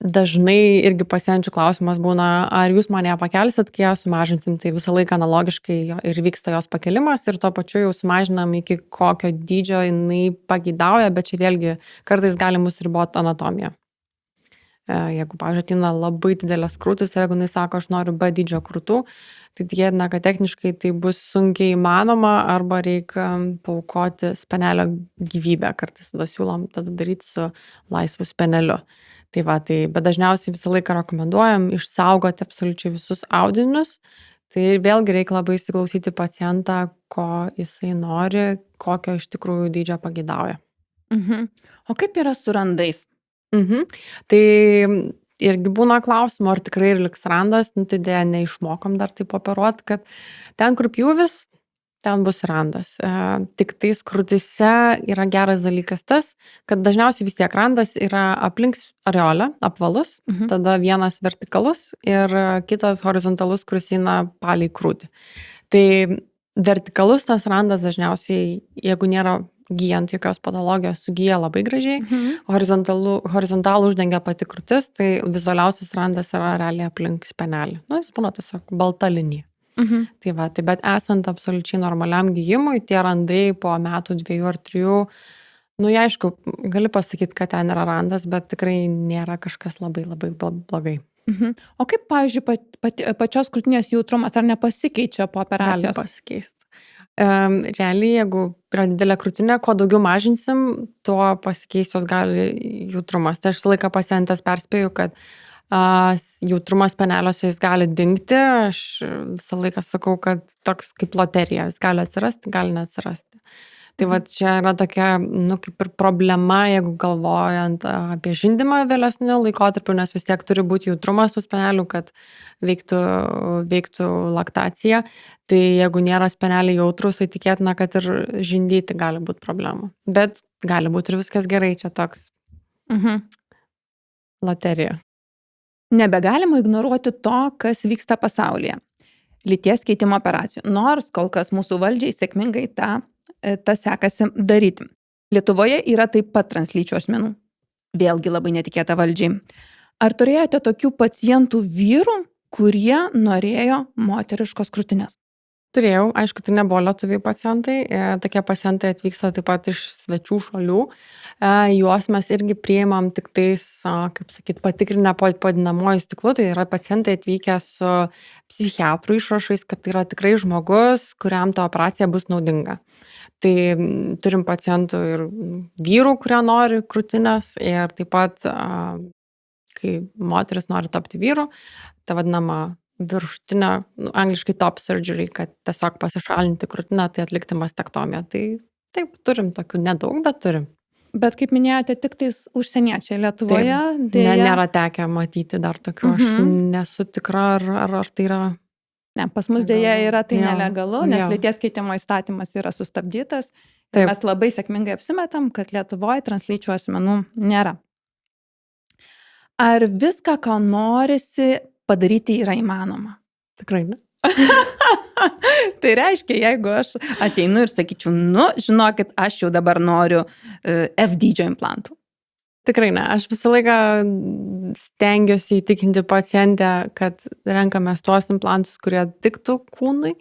dažnai irgi pacienčių klausimas būna, ar jūs mane pakelsit, kai ją sumažinsim, tai visą laiką analogiškai ir vyksta jos pakelimas ir tuo pačiu jau sumažinam iki kokio dydžio jinai pageidauja, bet čia vėlgi kartais gali mus riboti anatomija. Jeigu, pavyzdžiui, ateina labai didelės krūtis ir jeigu jinai sako, aš noriu B dydžio krūtų, tai tikėtina, kad techniškai tai bus sunkiai įmanoma arba reikia paaukoti spenelio gyvybę. Kartais tada siūlom daryti su laisvu speneliu. Bet dažniausiai visą laiką rekomenduojam išsaugoti absoliučiai visus audinius. Tai vėlgi reikia labai įsiklausyti pacientą, ko jisai nori, kokio iš tikrųjų dydžio pageidauja. O kaip yra su randais? Tai irgi būna klausimų, ar tikrai ir liks randas, tai dėja neišmokom dar taip operuoti, kad ten, kur pjūvis, ten bus randas. Tik tais krūtise yra geras dalykas tas, kad dažniausiai vis tiek randas yra aplink areolę, apvalus, tada vienas vertikalus ir kitas horizontalus, kuris eina palei krūtį. Tai vertikalus tas randas dažniausiai, jeigu nėra gyjant jokios patologijos, sugyja labai gražiai. Horizontalų uždengia pati krūtis, tai vizualiausias randas yra realiai aplink spenelį. Jis būna tiesiog balta linija. Bet esant absoliučiai normaliam gyjimui, tie randai po metų, 2 ar 3, aišku, gali pasakyti, kad ten yra randas, bet tikrai nėra kažkas labai labai blogai. O kaip, pavyzdžiui, pačios krūtinės jautrumas, ar nepasikeičia po operacijos? Gali pasikeisti. Realiai, jeigu yra didelė krūtinė, kuo daugiau mažinsim, tuo pasikeis jos gali jautrumas. Tai aš visą laiką pacientės perspėju, kad jautrumas speneliuose jis gali dingti. Aš visą laiką sakau, kad toks kaip loterija, jis gali atsirasti, gali neatsirasti. Tai čia yra tokia, kaip ir problema, jeigu galvojant apie žindymą vėlesniu laikotarpiu, nes vis tiek turi būti jautrumas tų spenelių, kad veiktų laktacija. Tai jeigu nėra speneliai jautrus, tai tikėtina, kad ir žindyti gali būti problemų. Bet gali būti ir viskas gerai, čia toks loterija. Nebegalima ignoruoti to, kas vyksta pasaulyje. Lyties keitimo operacijų. Nors kol kas mūsų valdžiai sėkmingai tą sekasi daryti. Lietuvoje yra taip pat translyčių asmenų. Vėlgi labai netikėta valdžiai. Ar turėjote tokių pacientų vyrų, kurie norėjo moteriškos krūtinės? Turėjau, aišku, tai nebuvo lietuviai pacientai, tokie pacientai atvyksta taip pat iš svečių šalių, juos mes irgi priimam tik tais, kaip sakyt, patikrinę padinamuoju stiklu, tai yra pacientai atvykę su psichiatrų išrašais, kad tai yra tikrai žmogus, kuriam ta operacija bus naudinga. Tai turim pacientų ir vyrų, kurie nori krūtinės ir taip pat, kai moteris nori tapti vyru, ta vadinama viršutinę, angliškai top surgery, kad tiesiog pasišalinti krūtinę, tai atlikti mastektomiją. Tai taip, turim tokių nedaug, bet turim. Bet kaip minėjote, tik tais užsieniečiai Lietuvoje dėja... Nėra tekę matyti dar tokių, aš nesu tikra, ar tai yra... Ne, pas mus dėja yra tai nelegalu, nes lyties keitimo įstatymas yra sustabdytas. Taip. Mes labai sėkmingai apsimetam, kad Lietuvoje translyčių asmenų nėra. Ar viską, ką norisi padaryti, yra įmanoma? Tikrai ne. Tai reiškia, jeigu aš ateinu ir sakyčiau, žinokit, aš jau dabar noriu F dydžio implantų. Tikrai ne. Aš visą laiką stengiuosi įtikinti pacientę, kad renkamės tuos implantus, kurie tiktų kūnui.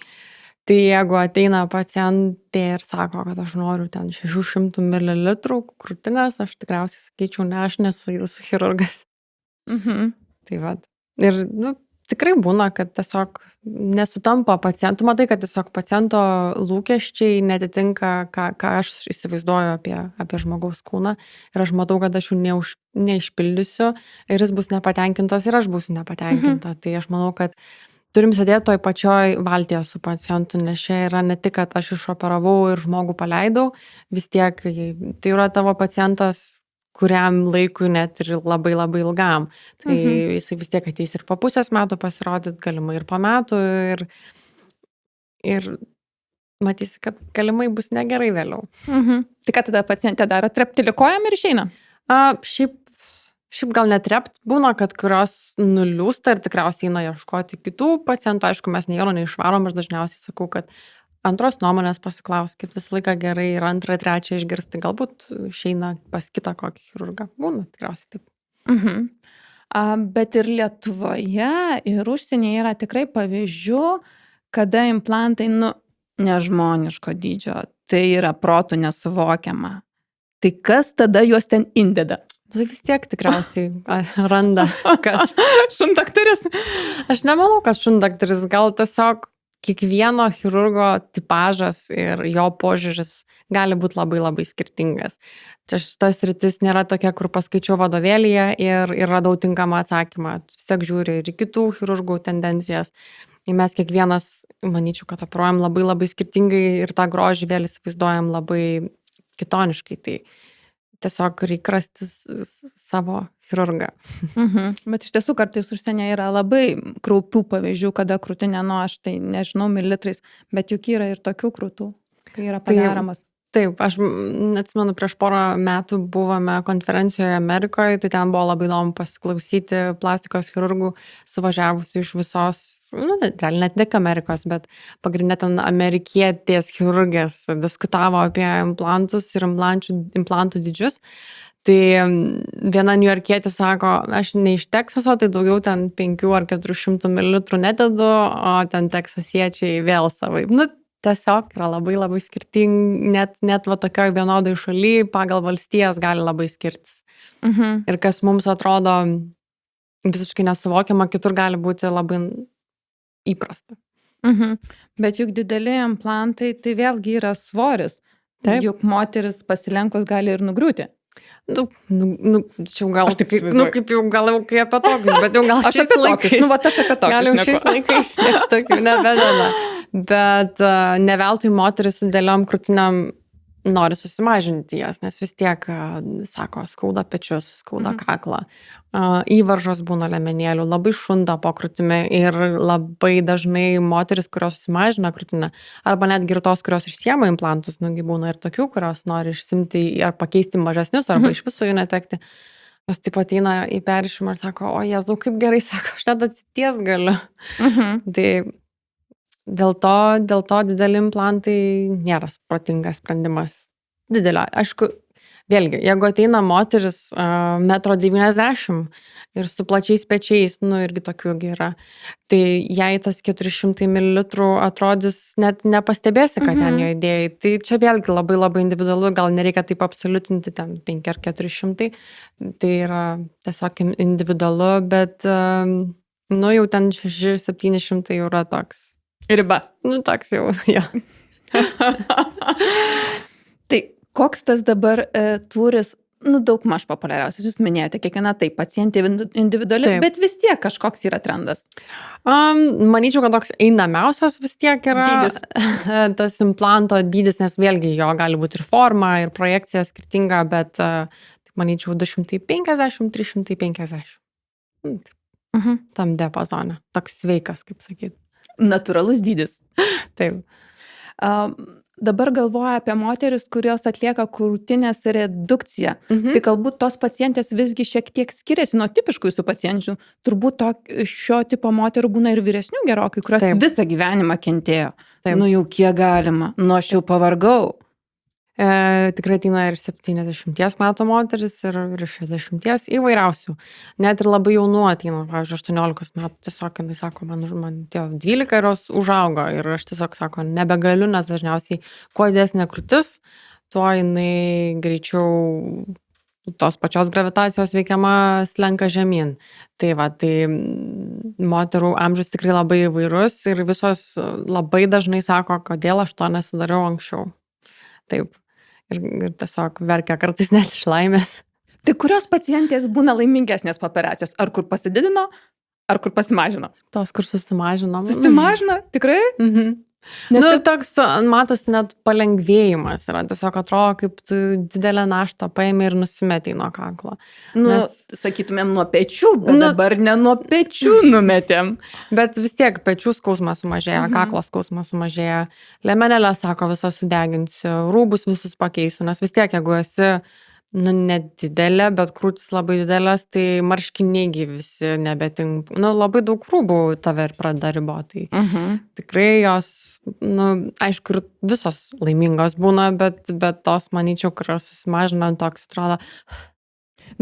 Tai jeigu ateina pacientė ir sako, kad aš noriu ten 600 ml krūtinės, aš tikriausiai sakyčiau, ne, aš nesu jūsų chirurgas. Tai vat. Ir tikrai būna, kad tiesiog nesutampa pacientų. Matai, kad tiesiog paciento lūkesčiai netitinka, ką aš įsivaizduoju apie žmogaus kūną. Ir aš matau, kad aš jų neišpildysiu ir jis bus nepatenkintas ir aš būsiu nepatenkinta. Tai aš manau, kad turim sėdėti toj pačioj valtyje su pacientu, nes čia yra ne tik, kad aš išoperavau ir žmogų paleidau, vis tiek tai yra tavo pacientas, kuriam laikui net ir labai labai ilgam. Tai jisai vis tiek ateis ir po pusės metų pasirodyt, galimai ir po metų ir matysi, kad galimai bus negerai vėliau. Tai ką tada pacientė daro? Trepteli kojam ir išeina? Šiaip gal netrept, būna, kad kurios nuliūsta ir tikriausiai eina ieškoti kitų pacientų. Aišku, mes nei vieno neišvarom, aš dažniausiai sakau, kad antros nuomonės pasiklauskit, visą laiką gerai ir antrą, trečią išgirsti, galbūt išeina pas kitą kokį chirurgą. Būna tikriausiai taip. Bet ir Lietuvoje, ir užsienyje yra tikrai pavyzdžių, kada implantai, nežmoniško dydžio, tai yra protų nesuvokiama. Tai kas tada juos ten indeda? Tai vis tiek tikriausiai randa kas. Šundaktaris? Aš nemanau, kad šundaktaris, gal tiesiog kiekvieno chirurgo tipažas ir jo požiūris gali būti labai labai skirtingas. Čia šitas sritis nėra tokia, kur paskaičiau vadovėlyje ir radau tinkamą atsakymą. Vis tiek žiūri ir kitų chirurgų tendencijas. Ir mes kiekvienas, manyčiau, kad operuojam labai labai skirtingai ir tą grožį vėl įsivaizduojam labai kitoniškai. Tai tiesiog reikia rasti savo chirurgą. Bet iš tiesų kartais užsienyje yra labai kraupių pavyzdžių, kada krūtinė, aš tai nežinau mililitrais, bet juk yra ir tokių krūtų, kai yra padaromas. Taip, aš atsimenu, prieš porą metų buvome konferencijoje Amerikoje, tai ten buvo labai įdomu pasiklausyti plastikos chirurgų suvažiavusių iš visos, net tik Amerikos, bet pagrindinė ten amerikietės chirurgės diskutavo apie implantus ir implantų dydžius. Tai viena niujorkietė sako, aš ne iš Teksaso, tai daugiau ten 5 ar 400 ml nededu, o ten teksasiečiai vėl savaip. Tiesiog yra labai labai skirtingi, net va tokioj vienodai šaly pagal valstijas gali labai skirtis. Ir kas mums atrodo visiškai nesuvokiama, kitur gali būti labai įprasta. Bet juk dideli implantai, tai vėlgi yra svoris. Taip. Juk moteris pasilenkus gali ir nugriūti. Čia jau gal kaip jau gal kai apie tokius, bet jau gal šiais laikais. Aš apie tokius. Gal jau šiais laikais nieks tokių nebededa. Bet ne veltui moteris su dideliom krūtinėm nori susimažinti jas, nes vis tiek, sako, skauda pečius, skauda kaklą, įvaržos būna liemenėlių, labai šunda po krūtimi ir labai dažnai moteris, kurios susimažina krūtinę, arba netgi ir tos, kurios išsiema implantus, būna ir tokių, kurios nori išsimti ar pakeisti mažesnius, arba iš viso jų netekti. Jos taip ateina į perrišimą ir sako, o Jėzau, kaip gerai, sako, aš net atsities galiu. Tai dėl to dideli implantai nėra protingas sprendimas. Didelio. Aišku, vėlgi, jeigu ateina moteris 1,90 m ir su plačiais pečiais, irgi tokių yra, tai jei tas 400 ml atrodys, net nepastebėsi, kad ten jo įdėjai. Tai čia vėlgi labai labai individualu, gal nereikia taip absoliutinti ten 5 ar 400, tai yra tiesiog individualu, bet jau ten 600-700 jau yra toks. Riba. Toks jau, jo. Tai koks tas dabar tūris, daug maž populiariausias, jūs minėjote, kiekviena tai pacientė individuali, bet vis tiek kažkoks yra trendas. Manyčiau, kad toks einamiausias vis tiek yra dydis. Tas implanto dydis, nes vėlgi jo gali būti ir forma, ir projekcija skirtinga, bet manyčiau 250-350. Tam diapazone. Toks sveikas, kaip sakyti. Natūralus dydis. Taip. Dabar galvoju apie moteris, kurios atlieka krūtinės redukciją. Tai galbūt tos pacientės visgi šiek tiek skiriasi nuo tipiškų jūsų pacienčių. Turbūt šio tipo moterų būna ir vyresnių gerokai, kurios visą gyvenimą kentėjo. Jau kiek galima. Aš jau pavargau. Tikrai ateina ir 70 metų moteris, ir 60 įvairiausių. Net ir labai jaunų ateina, pavyzdžiui, 18 metų. Tiesiog jinai sako, man tie 12 ir jos užaugo. Ir aš tiesiog sako, nebegaliu, nes dažniausiai kuo didesnė krūtis, tuo jinai greičiau tos pačios gravitacijos veikiama slenka žemyn. Tai moterų amžius tikrai labai įvairus ir visos labai dažnai sako, kodėl aš to nesidariau anksčiau. Taip. Ir tiesiog verkia kartais net iš laimės. Tai kurios pacientės būna laimingesnės po operacijos? Ar kur pasididino, ar kur pasimažino? Tos, kur susimažino. Susimažino? Tikrai? Nes toks, matosi, net palengvėjimas yra. Tiesiog atrodo, kaip tu didelę naštą paėmė ir nusimetė nuo kaklo. Sakytumėm nuo pečių, bet dabar ne nuo pečių numetėm. Bet vis tiek pečių skausmas sumažėja, kaklo skausmas sumažėja. Liemenėlę, sako, visą sudeginsiu, rūbus visus pakeisiu, nes vis tiek, jeigu esi nedidelė, bet krūtis labai didelės, tai marškiniai visi nebetink. Labai daug rūbų tave ir pradeda riboti. Tikrai jos, aišku, ir visos laimingos būna, bet tos, manyčiau, kurios susimažina, toks atrodo.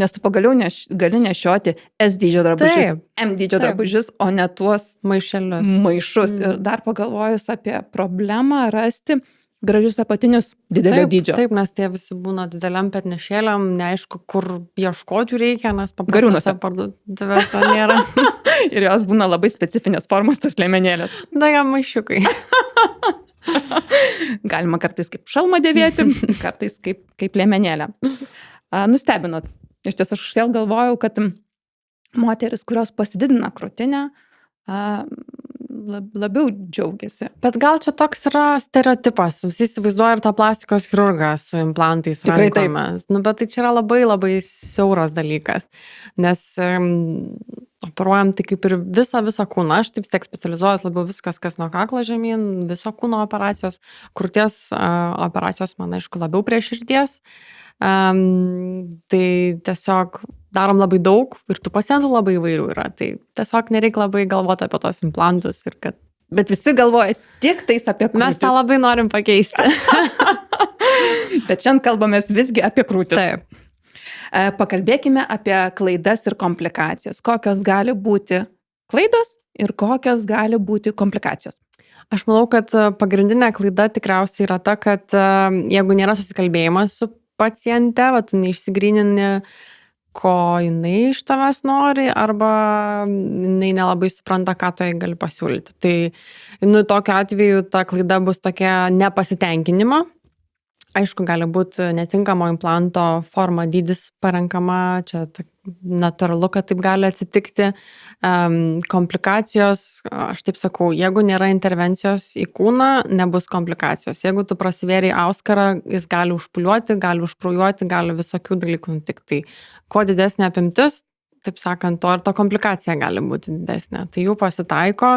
Nes tu pagaliau gali nešioti S dydžio drabužius, M dydžio drabužius, o ne tuos maišus. Ir dar pagalvojus apie problemą rasti gražius apatinius didelio dydžio. Taip, nes tie visi būna dideliam petnešėliam, neaišku, kur ieškoti reikia, nes paprastose parduotuvėse nėra. Ir jos būna labai specifinės formos, tos liemenėlės. Maišiukai. Galima kartais kaip šalmą dėvėti, kartais kaip liemenėlę. Nustebinot. Iš tiesų, aš vėl galvojau, kad moteris, kurios pasididina krūtinę, labiau džiaugiasi. Bet gal čia toks yra stereotipas. Visi įsivaizduoja ir tą plastikos chirurgą su implantais rankomis. Bet tai čia yra labai labai siauras dalykas. Nes operuojam tai kaip ir visą kūną. Aš taip tiek specializuojas labiau viskas, kas nuo kaklo žemyn, viso kūno operacijos. Krūties operacijos, man aišku, labiau prie širdies. Tai tiesiog darom labai daug ir tų pacientų labai įvairių yra. Tai tiesiog nereikia labai galvoti apie tos implantus. Bet visi galvoja tik tais apie krūtis. Mes tą labai norim pakeisti. Bet šiandien kalbamės visgi apie krūtis. Taip. Pakalbėkime apie klaidas ir komplikacijas. Kokios gali būti klaidos ir kokios gali būti komplikacijos? Aš manau, kad pagrindinė klaida tikriausiai yra ta, kad jeigu nėra susikalbėjimas su paciente, tu neišsigrynini, ko jinai iš tavęs nori, arba jinai nelabai supranta, ką tu jai gali pasiūlyti. Tai tokiu atveju ta klaida bus tokia nepasitenkinimo. Aišku, gali būti netinkamo implanto forma, dydis parenkama, čia natūralu, kad taip gali atsitikti. Komplikacijos, aš taip sakau, jeigu nėra intervencijos į kūną, nebus komplikacijos. Jeigu tu prasivėrei auskarą, jis gali užpūliuoti, gali užkraujuoti, gali visokių dalykų nutikti. Tai kuo didesnė apimtis, taip sakant, to ir ta komplikacija gali būti didesnė. Tai jų pasitaiko,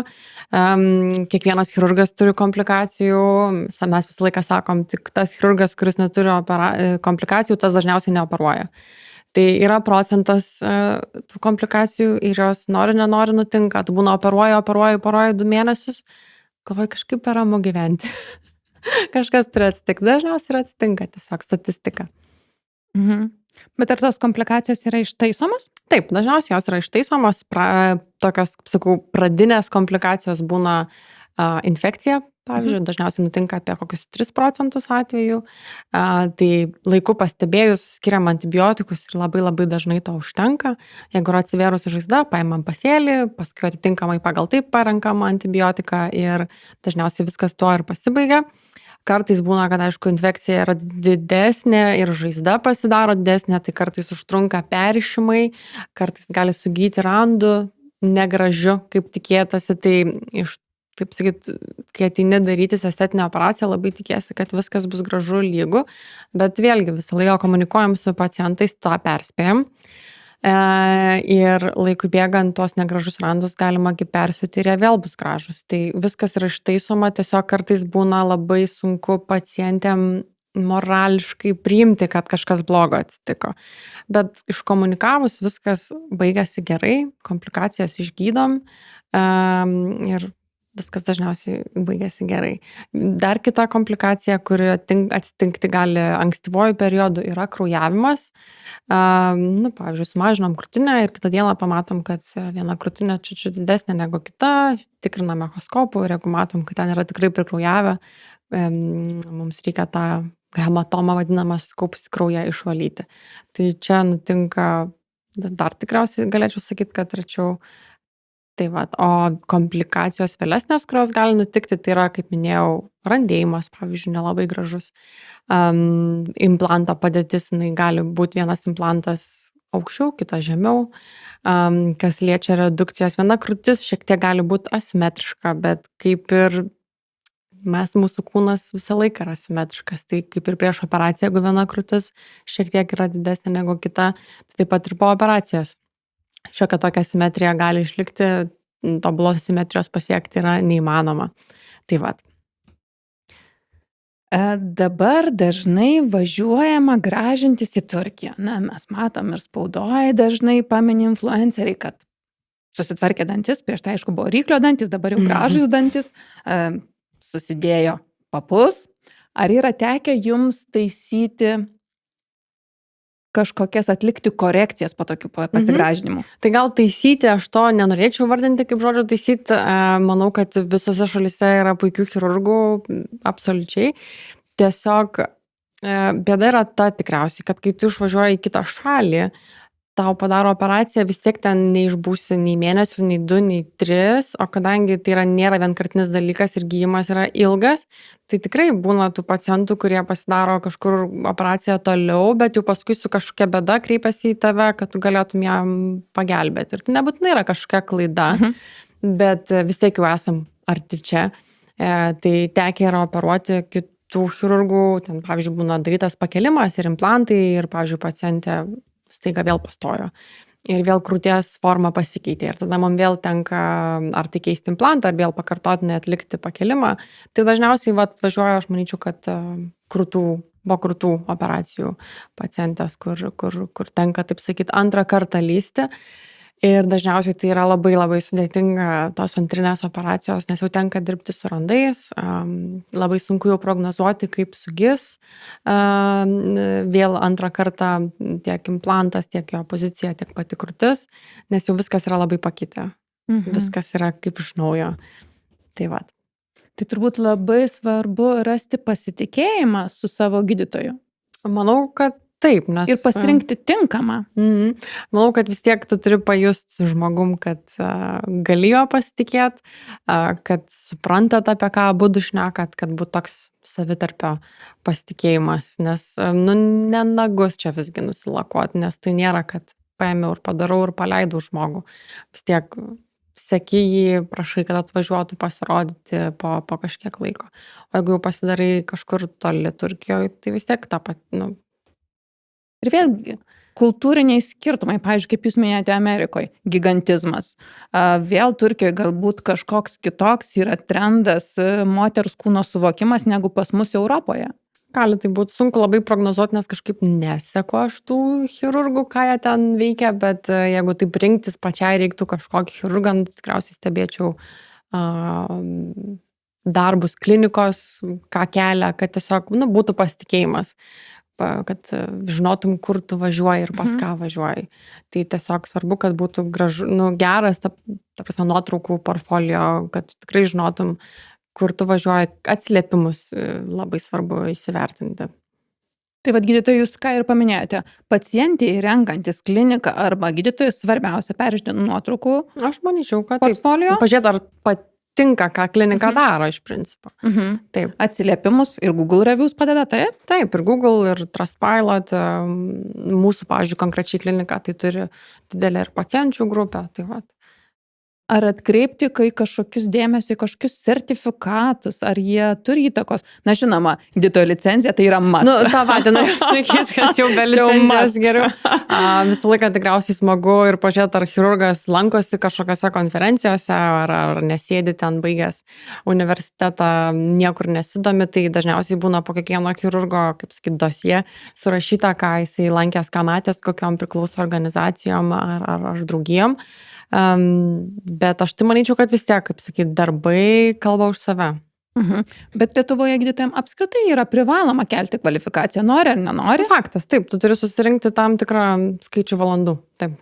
kiekvienas chirurgas turi komplikacijų, mes visą laiką sakom, tik tas chirurgas, kuris neturi komplikacijų, tas dažniausiai neoperuoja. Tai yra procentas tų komplikacijų ir jos nenori nutinka. Tu būna operuoji 2 mėnesius, galvoji kažkaip per ramu gyventi. Kažkas turi atsitikti, dažniausiai ir atsitinka tiesiog statistika. Bet ar tos komplikacijos yra ištaisomos? Taip, dažniausiai jos yra ištaisomos. Tokios, sakau, pradinės komplikacijos būna infekcija, pavyzdžiui, dažniausiai nutinka apie kokius 3% atvejų. Tai laiku pastebėjus, skiriam antibiotikus ir labai labai dažnai to užtenka. Jeigu yra atsivėrusi žaizda, paimam pasėlį, paskui atitinkamai pagal taip parenkam antibiotiką ir dažniausiai viskas tuo ir pasibaigia. Kartais būna, kad, aišku, infekcija yra didesnė ir žaizda pasidaro didesnė, tai kartais užtrunka perrišimai, kartais gali sugyti randų, negražiu, kaip tikėtasi. Tai taip sakyt, kai ateini darytis estetinę operaciją, labai tikiesi, kad viskas bus gražu, lygu, bet vėlgi visą laiką komunikuojam su pacientais, tą perspėjam. Ir laikui bėgant tuos negražus randus galima persiūti ir jie vėl bus gražus. Tai viskas yra ištaisoma, tiesiog kartais būna labai sunku pacientėm morališkai priimti, kad kažkas blogo atsitiko. Bet iškomunikavus viskas baigėsi gerai, komplikacijas išgydom ir viskas dažniausiai baigėsi gerai. Dar kita komplikacija, kuri atsitikti gali ankstyvuoju periodu, yra kraujavimas. Pavyzdžiui, sumažinom krūtinę ir kitą dieną pamatom, kad viena krūtinė čiut didesnė negu kita, tikrinam echoskopu ir jeigu matom, kad ten yra tikrai prikraujavę, mums reikia tą hematomą vadinamą sukaupusį kraują išvalyti. Tai čia nutinka, dar tikriausiai galėčiau sakyti, kad rečiau. Tai va, o komplikacijos vėlesnės, kurios gali nutikti, tai yra, kaip minėjau, randėjimas, pavyzdžiui, nelabai gražus. Implanto padėtis, jinai gali būti vienas implantas aukščiau, kitas žemiau. Kas liečia redukcijas, viena krūtis šiek tiek gali būti asimetriška, bet kaip ir mūsų kūnas visą laiką yra asimetriškas, tai kaip ir prieš operaciją, jeigu viena krūtis šiek tiek yra didesnė negu kita, tai taip pat ir po operacijos. Šiokia tokia simetrija gali išlikti, tobulos simetrijos pasiekti yra neįmanoma. Tai va. Dabar dažnai važiuojama gražintis į Turkiją. Mes matom ir spaudoje dažnai pamini influenceriai, kad susitvarkė dantis, prieš tai aišku buvo ryklio dantis, dabar jau gražus dantis, susidėjo papus. Ar yra tekę jums taisyti kažkokias atlikti korekcijas po tokių pasigražinimų? Tai gal taisyti, aš to nenorėčiau vardinti kaip žodžio taisyti. Manau, kad visose šalyse yra puikių chirurgų, absoliučiai. Tiesiog bėda yra ta tikriausiai, kad kai tu išvažiuoji į kitą šalį, tau padaro operaciją, vis tiek ten neišbūsi nei mėnesių, nei 2, nei 3, o kadangi tai nėra vienkartinis dalykas ir gydymas yra ilgas, tai tikrai būna tų pacientų, kurie pasidaro kažkur operaciją toliau, bet jau paskui su kažkokia bėda kreipiasi į tave, kad tu galėtum jam pagelbėti. Ir tai nebūtinai yra kažkokia klaida, bet vis tiek jau esam arti čia. Tai tekia yra operuoti kitų chirurgų, ten pavyzdžiui būna darytas pakelimas ir implantai ir pavyzdžiui pacientė staiga vėl pastojo. Ir vėl krūties forma pasikeitė. Ir tada man vėl tenka ar tai keisti implantą, ar vėl pakartotinai atlikti pakelimą. Tai dažniausiai važiuoja, aš manyčiau, kad po krūtų operacijų pacientės, kur tenka, taip sakyti, antrą kartą lysti. Ir dažniausiai tai yra labai labai sudėtinga tos antrinės operacijos, nes jau tenka dirbti su randais, labai sunku jau prognozuoti, kaip sugis vėl antrą kartą tiek implantas, tiek jo pozicija, tiek pati krūtis, nes jau viskas yra labai pakitę. Viskas yra kaip iš naujo. Tai va. Tai turbūt labai svarbu rasti pasitikėjimą su savo gydytoju. Manau, kad taip, nes... Ir pasirinkti tinkamą. Manau, kad vis tiek tu turi pajusti su žmogum, kad gali jo pasitikėti, kad suprantat, apie ką abudu šnekat, kad būtų toks savitarpio pasitikėjimas, nes nenagus čia visgi nusilakuoti, nes tai nėra, kad paėmiau ir padarau ir paleidau žmogų. Vis tiek seki jį, prašai, kad atvažiuotų pasirodyti po kažkiek laiko. O jeigu jau pasidarai kažkur toli Turkijoje, tai vis tiek tą pat, Ir vėlgi, kultūriniai skirtumai, pavyzdžiui, kaip jūs minėjote Amerikoje, gigantizmas. Vėl Turkijoje galbūt kažkoks kitoks yra trendas moters kūno suvokimas negu pas mus Europoje. Gali tai būti sunku labai prognozuoti, nes kažkaip neseku aš tų chirurgų, ką jie ten veikia, bet jeigu taip rinktis pačiai reiktų kažkokį chirurgą, tikriausiai stebėčiau darbus klinikos, ką kelia, kad tiesiog būtų pasitikėjimas, kad žinotum, kur tu važiuoji ir pas ką važiuoji. Tai tiesiog svarbu, kad būtų geras, ta prasme, nuotraukų portfolio, kad tikrai žinotum, kur tu važiuoji, atsiliepimus labai svarbu įsivertinti. Tai vad gydytojai, jūs ką ir paminėjote, pacientijai renkantis kliniką arba gydytojai svarbiausia peržiūrėti nuotraukų Aš manyčiau, kad portfolio. Pažiūrėti, ar patinka, ką klinika daro iš principo. Taip. Atsiliepimus ir Google reviews padeda, taip? Taip, ir Google, ir Trustpilot, mūsų, pavyzdžiui, konkrečiai klinika, tai turi didelę ir pacienčių grupę, tai vat. Ar atkreipti kažkokius dėmesį, kažkokius sertifikatus, ar jie turi įtakos? Na, žinoma, gydytojo licencija tai yra must. Tą patį noriu sakyti, kad jau be licencijos geriau. Visą laiką tikriausiai smagu ir pažiūrėti, ar chirurgas lankosi kažkokiose konferencijose, ar nesėdi ten baigęs universitetą, niekur nesidomi, tai dažniausiai būna po kiekvieno chirurgo, kaip sakyti, dosie surašyta, ką jisai lankęs, ką matęs, kokiom priklauso organizacijom ar draugijom. Bet aš tai manyčiau, kad vis tiek, kaip sakyt, darbai kalba už save. Bet Lietuvoje gydytojams apskritai yra privaloma kelti kvalifikaciją, nori ar nenori. Faktas, taip, tu turi susirinkti tam tikrą skaičių valandų. Taip.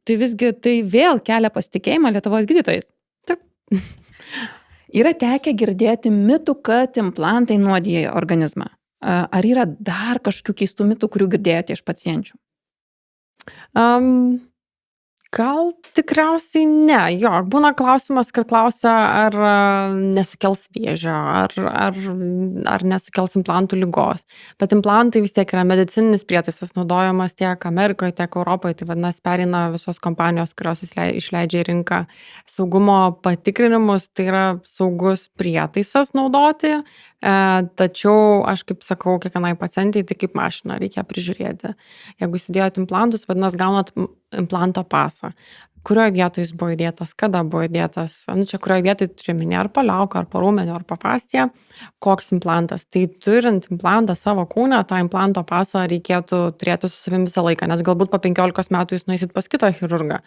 Tai visgi tai vėl kelia pasitikėjimą Lietuvos gydytojais. Taip. Yra tekę girdėti mitų, kad implantai nuodija organizmą. Ar yra dar kažkokių keistų mitų, kurių girdėjote iš pacienčių? Gal tikriausiai ne. Jo, būna klausimas, kad klausia, ar nesukels vėžio, ar nesukels implantų ligos. Bet implantai vis tiek yra medicininis prietaisas, naudojamas tiek Amerikoje, tiek Europoje. Tai vadinasi, pereina visos kompanijos, kurios išleidžia į rinką saugumo patikrinimus. Tai yra saugus prietaisas naudoti. Tačiau aš kaip sakau kiekvienai pacientai, tai kaip mašina reikia prižiūrėti. Jeigu įsidėjot implantus, vadinasi, gaunat implanto pasą. Kurioje vietoje jis buvo įdėtas, kada buvo įdėtas, čia kurioje vietoje turime ar po liauką, ar po raumenį, ar po fasciją, koks implantas. Tai turint implantą savo kūne, tą implanto pasą reikėtų turėti su savim visą laiką, nes galbūt po 15 metų jūs nueisit pas kitą chirurgą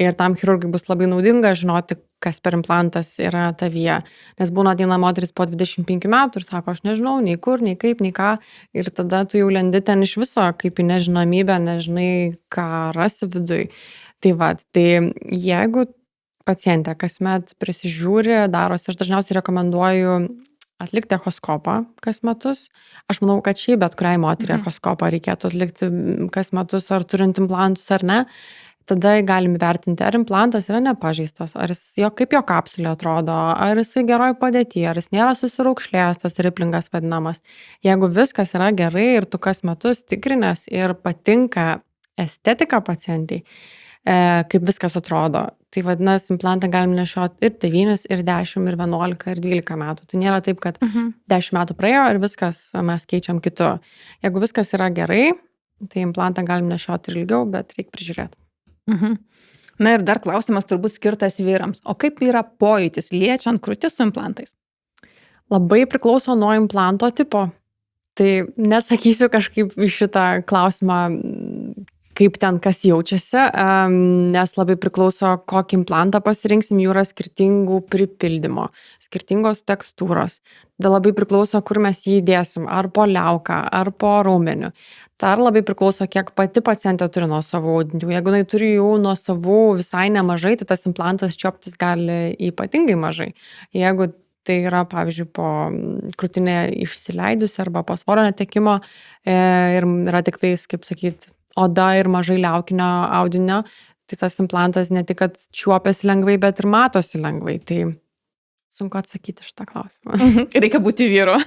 ir tam chirurgui bus labai naudinga žinoti, kas per implantas yra tavyje. Nes būna ateina moteris po 25 metų ir sako, aš nežinau nei kur, nei kaip, nei ką. Ir tada tu jau lendi ten iš viso, kaip į nežinomybę, nežinai, ką rasi viduj. Tai jeigu pacientė kasmet prisižiūri, darosi, aš dažniausiai rekomenduoju atlikti echoskopą kas metus. Aš manau, kad šiaip bet kuriai moteriai echoskopą reikėtų atlikti kas metus, ar turint implantus ar ne. Tada galim įvertinti, ar implantas yra nepažeistas, ar kaip jo kapsulė atrodo, ar jisai geroj padėty, ar jis nėra susiraukšlėjęs, tas riplingas vadinamas. Jeigu viskas yra gerai ir tu kas metus tikrinės ir patinka estetika pacientai, kaip viskas atrodo, tai vadinasi, implantą galim nešioti ir 9, ir 10, ir 11, ir 12 metų. Tai nėra taip, kad 10 metų praėjo ir viskas mes keičiam kitu. Jeigu viskas yra gerai, tai implantą galim nešioti ir ilgiau, bet reikia prižiūrėti. Na ir dar klausimas turbūt skirtas vyrams. O kaip yra pojūtis liečiant krūtis su implantais? Labai priklauso nuo implanto tipo. Tai neatsakysiu kažkaip iš šitą klausimą, kaip ten kas jaučiasi, nes labai priklauso, kokį implantą pasirinksim, jų yra skirtingų pripildymo, skirtingos tekstūros. Tada labai priklauso, kur mes jį įdėsim, ar po liauką, ar po raumeniu. Dar labai priklauso, kiek pati pacientė turi nuo savų audinių. Jeigu jinai turi jų nuo savų visai nemažai, tai tas implantas čioptis gali ypatingai mažai. Jeigu tai yra, pavyzdžiui, po krūtinė išsileidusi arba po svorio netekimo ir yra tik tais, kaip sakyti, oda ir mažai liaukinio audinio, tai tas implantas ne tik, kad čiuopiasi lengvai, bet ir matosi lengvai. Tai sunku atsakyti šitą klausimą. Reikia būti vyru.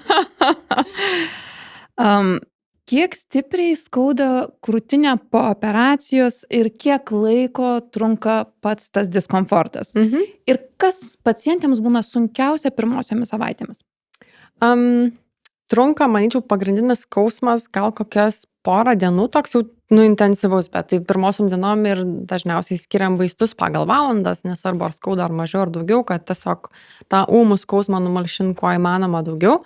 Kiek stipriai skauda krūtinę po operacijos ir kiek laiko trunka pats tas diskomfortas? Ir kas pacientėms būna sunkiausia pirmosiomis savaitėmis? Trunka, manyčiau, pagrindinis skausmas gal kokias porą dienų, toks jau intensyvus, bet tai pirmosiom dienom ir dažniausiai skiriam vaistus pagal valandas, nesvarbu ar skauda ar mažiau ar daugiau, kad tiesiog tą ūmų skausmą numalšint kuo įmanoma daugiau.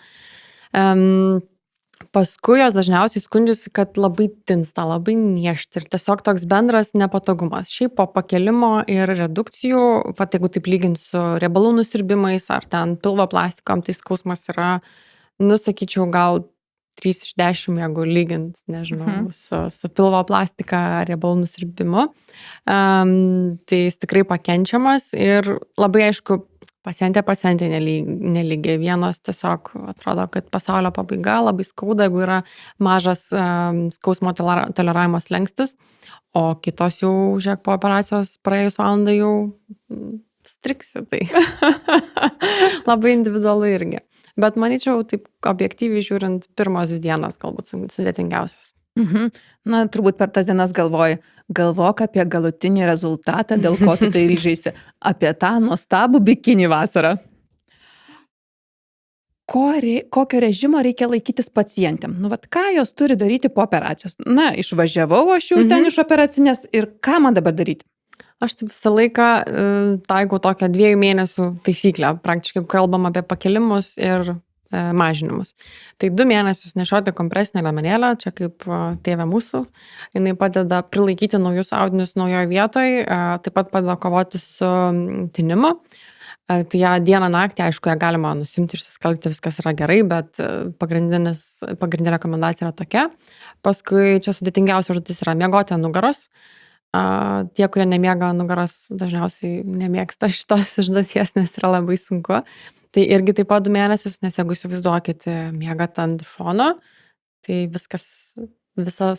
Paskui jos dažniausiai skundžiasi, kad labai tinsta, labai niežti ir tiesiog toks bendras nepatogumas. Šiaip po pakelimo ir redukcijų, jeigu taip lygint su riebalų nusiurbimais ar ten pilvo plastikom, tai skausmas yra, sakyčiau, gal 3 iš 10, jeigu lygint, nežinau, su pilvo plastika ar riebalų nusiurbimu. Tai jis tikrai pakenčiamas ir labai aišku, pacientė nelygiai. Vienos tiesiog atrodo, kad pasaulio pabaiga, labai skauda, jeigu yra mažas skausmo toleravimo slenkstis, o kitos jau, žiūrėk, po operacijos praėjus valandą jau striksi. Tai labai individualu irgi. Bet manyčiau, taip objektyviai žiūrint, pirmos 2 dienos galbūt sudėtingiausios. Na, turbūt per tas dienas galvok apie galutinį rezultatą, dėl ko tu tai ryžaisi, apie tą nuostabų bikinį vasarą. Kokio režimo reikia laikytis pacientėm? Ką jos turi daryti po operacijos? Na, išvažiavau aš jau ten iš operacinės ir ką man dabar daryti? Aš taip visą laiką taikau tokią 2 mėnesių taisyklę. Praktiškai kalbam apie pakelimus ir mažinimus. Tai 2 mėnesius nešioti kompresinę liemenėlę, čia kaip tėvė mūsų, jinai padeda prilaikyti naujus audinius naujoje vietoje, taip pat padeda kovoti su tinimu. Tai ją dieną naktį, aišku, ją galima nusimti, išsiskalbti, viskas yra gerai, bet pagrindinė rekomendacija yra tokia. Paskui čia sudėtingiausia užduotis yra miegoti ant nugaros. Tie, kurie nemiega ant nugaros, dažniausiai nemėgsta šitos užduoties, nes yra labai sunku. Tai irgi taip pat 2 mėnesius, nes jeigu įsivaizduokite, miegat ant šono, tai visą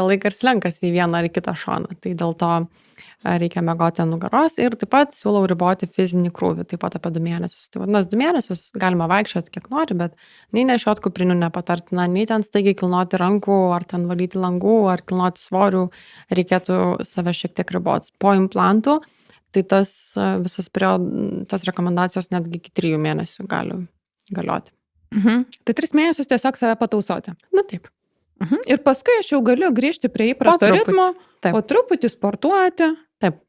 laiką ir slenkasi į vieną ar į kitą šoną. Tai dėl to reikia miegoti ant nugaros ir taip pat siūlau riboti fizinį krūvį, taip pat apie 2 mėnesius. Tai vadinasi, 2 mėnesius galima vaikščioti kiek nori, bet nei nešiot kuprinių nepatartina, nei ten staigiai kilnoti rankų, ar ten valyti langų, ar kilnoti svorių, reikėtų save šiek tiek riboti. Po implantų, tai tas rekomendacijos netgi iki 3 mėnesių gali galioti. Tai 3 mėnesius tiesiog save patausoti. Nu taip. Ir paskui aš jau galiu grįžti prie įprasto ritmo, po truputį sportuoti. Taip.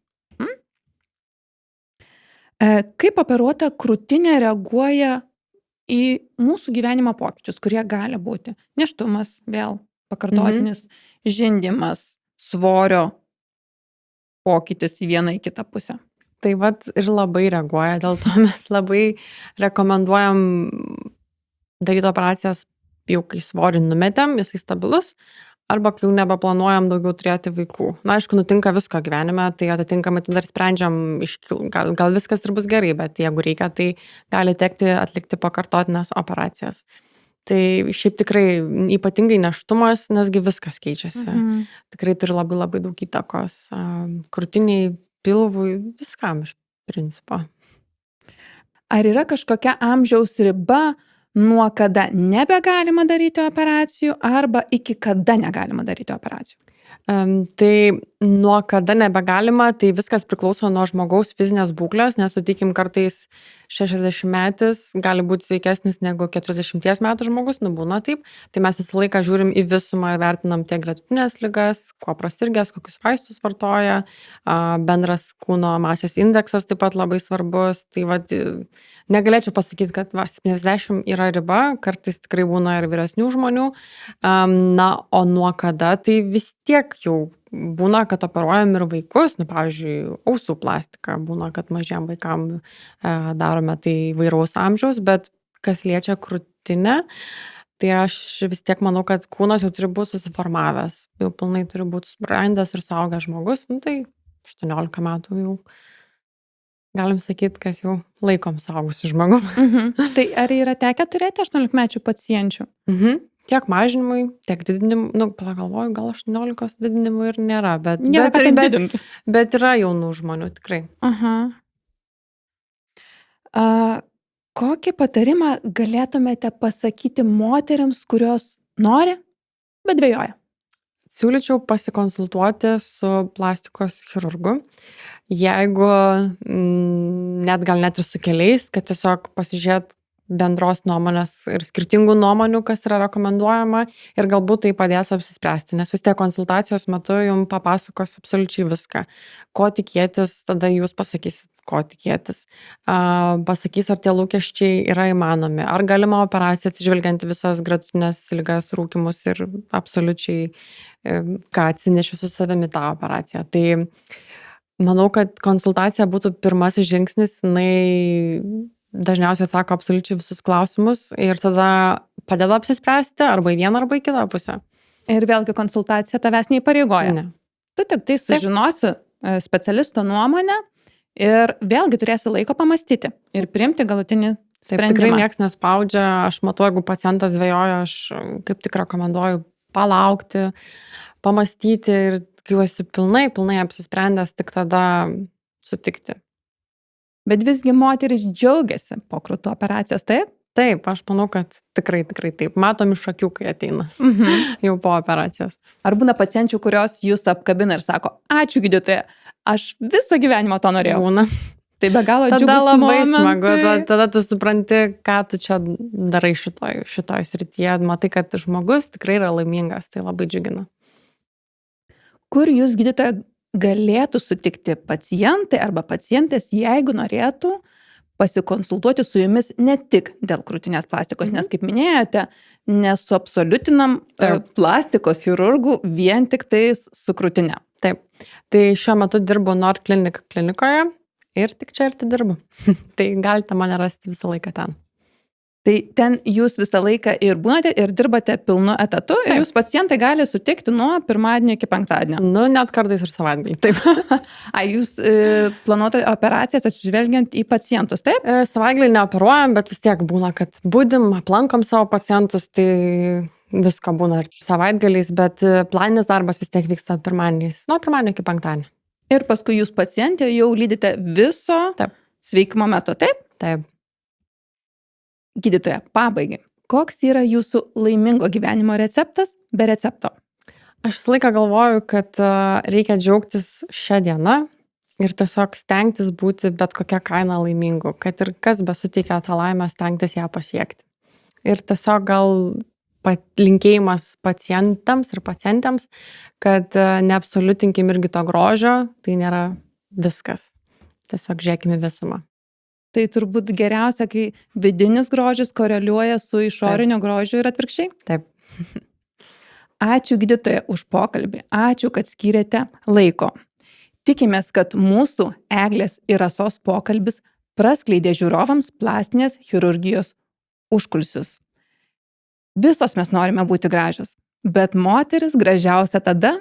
Kaip operuota krūtinė reaguoja į mūsų gyvenimo pokyčius, kurie gali būti nėštumas, vėl pakartotinis, žindymas, svorio pokytis į vieną į kitą pusę. Tai vat ir labai reaguoja, dėl to mes labai rekomenduojam daryti operacijas jau kai svorį numetėm, jisai stabilus, arba kai jau nebeplanuojam daugiau turėti vaikų. Na, aišku, nutinka visko gyvenime, tai atitinkamai dar sprendžiam, gal viskas ir bus gerai, bet jeigu reikia, tai gali tekti atlikti pakartotinės operacijas. Tai šiaip tikrai ypatingai nėštumas, nesgi viskas keičiasi. Tikrai turi labai labai daug įtakos krūtiniai, pilvui, viskam iš principo. Ar yra kažkokia amžiaus riba, nuo kada nebegalima daryti operacijų arba iki kada negalima daryti operacijų? Tai nuo kada nebegalima, tai viskas priklauso nuo žmogaus fizinės būklės, nes sutikim kartais 60-metis gali būti sveikesnis negu 40 metų žmogus, būna taip. Tai mes visą laiką žiūrim į visumą ir vertinam tiek gretutinės ligas, kuo prasirgęs, kokius vaistus vartoja, bendras kūno masės indeksas taip pat labai svarbus. Tai vat, negalėčiau pasakyti, kad 70 yra riba, kartais tikrai būna ir vyresnių žmonių. Na, o nuo kada, tai vis tiek jau būna, kad operuojam ir vaikus, pavyzdžiui, ausų plastiką, būna, kad mažiem vaikam darome tai įvairaus amžiaus, bet kas liečia krūtinę, tai aš vis tiek manau, kad kūnas jau turi būti susiformavęs, jau pilnai turi būti subrendęs ir suaugęs žmogus, tai 18 metų jau galim sakyti, kad jau laikom suaugusiu žmogum. Tai ar yra tekę turėti 18-mečių pacienčių? Tiek mažinimui, tiek didinimui, pagalvoju, gal 18 didinimui ir nėra, bet yra jaunų žmonių, tikrai. Kokį patarimą galėtumėte pasakyti moterims, kurios nori, bet dvejoja? Siūlyčiau pasikonsultuoti su plastikos chirurgu, jeigu net ir su keliais, kad tiesiog pasižiūrėt bendros nuomonės ir skirtingų nuomonių, kas yra rekomenduojama ir galbūt tai padės apsispręsti, nes vis tiek konsultacijos metu jums papasakos absoliučiai viską. Ko tikėtis, tada jūs pasakysit, ko tikėtis. Pasakys, ar tie lūkesčiai yra įmanomi, ar galima operacija atsižvelgiant visas gretutinės ligas, rūkymus ir absoliučiai ką atsinešiu su savimi tą operaciją. Tai manau, kad konsultacija būtų pirmasis žingsnis, jinai dažniausiai atsako absoliučiai visus klausimus ir tada padeda apsispręsti arba į vieną arba į kitą pusę. Ir vėlgi konsultacija tavęs neįpareigoja. Ne. Tu tik tai sužinosi specialisto nuomonę ir vėlgi turėsi laiko pamastyti ir priimti galutinį sprendimą. Tikrai nieks nespaudžia, aš matau, jeigu pacientas dvejoja, aš kaip tik rekomenduoju palaukti, pamastyti ir kai jau esi pilnai apsisprendęs, tik tada sutikti. Bet visgi moteris džiaugiasi po krūtų operacijos, taip? Taip, aš manau, kad tikrai taip. Matom iš akių, kai ateina jau po operacijos. Ar būna pacienčių, kurios jūs apkabina ir sako, ačiū gydytoja, aš visą gyvenimą to norėjau. Būna. Tai be galo džiugus momentas. Tada labai momentai. smagu, tada tu supranti, ką tu čia darai šitoj srityje. Matai, kad žmogus tikrai yra laimingas, tai labai džiugina. Kur jūs, gydytoja, galėtų sutikti pacientai arba pacientės, jeigu norėtų pasikonsultuoti su jumis ne tik dėl krūtinės plastikos, nes kaip minėjote, nesuabsoliutinam plastikos chirurgų vien tik tais su krūtine. Taip. Tai šiuo metu dirbu Nord Clinic klinikoje ir tik čia ir dirbu. Tai galite mane rasti visą laiką ten. Tai ten jūs visą laiką ir būnate ir dirbate pilnu etatu ir jūs pacientai gali sutikti nuo pirmadienio iki penktadienio. Nu, net kartais ir savaitgalį, taip. Jūs planuojate operacijas atsižvelgiant į pacientus, taip? Savaitgalį neoperuojam, bet vis tiek būna, kad būdim, aplankom savo pacientus, tai visko būna ir savaitgaliais, bet planinis darbas vis tiek vyksta pirmadieniais, nuo pirmadienio iki penktadienio. Ir paskui jūs pacientė jau lydite viso sveikimo metu, taip? Taip. Gydytoja, pabaigai. Koks yra jūsų laimingo gyvenimo receptas be recepto? Aš visą laiką galvoju, kad reikia džiaugtis šią dieną ir tiesiog stengtis būti bet kokia kaina laimingu, kad ir kas besuteikia tą laimę, stengtis ją pasiekti. Ir tiesiog gal linkėjimas pacientams ir pacientėms, kad neabsoliutinkim irgi to grožio, tai nėra viskas. Tiesiog žiūrėkime visumą. Tai turbūt geriausia, kai vidinis grožis koreliuoja su išoriniu grožiu ir atvirkščiai? Taip. Ačiū gydytoja už pokalbį. Ačiū, kad skyrėte laiko. Tikimės, kad mūsų Eglės ir Rasos pokalbis praskleidė žiūrovams plastinės chirurgijos užkulisius. Visos mes norime būti gražios, bet moteris gražiausia tada,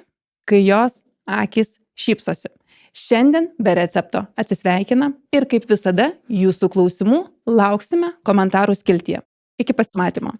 kai jos akys šypsosi. Šiandien be recepto atsisveikina ir kaip visada jūsų klausimų lauksime komentarų skiltyje. Iki pasimatymo.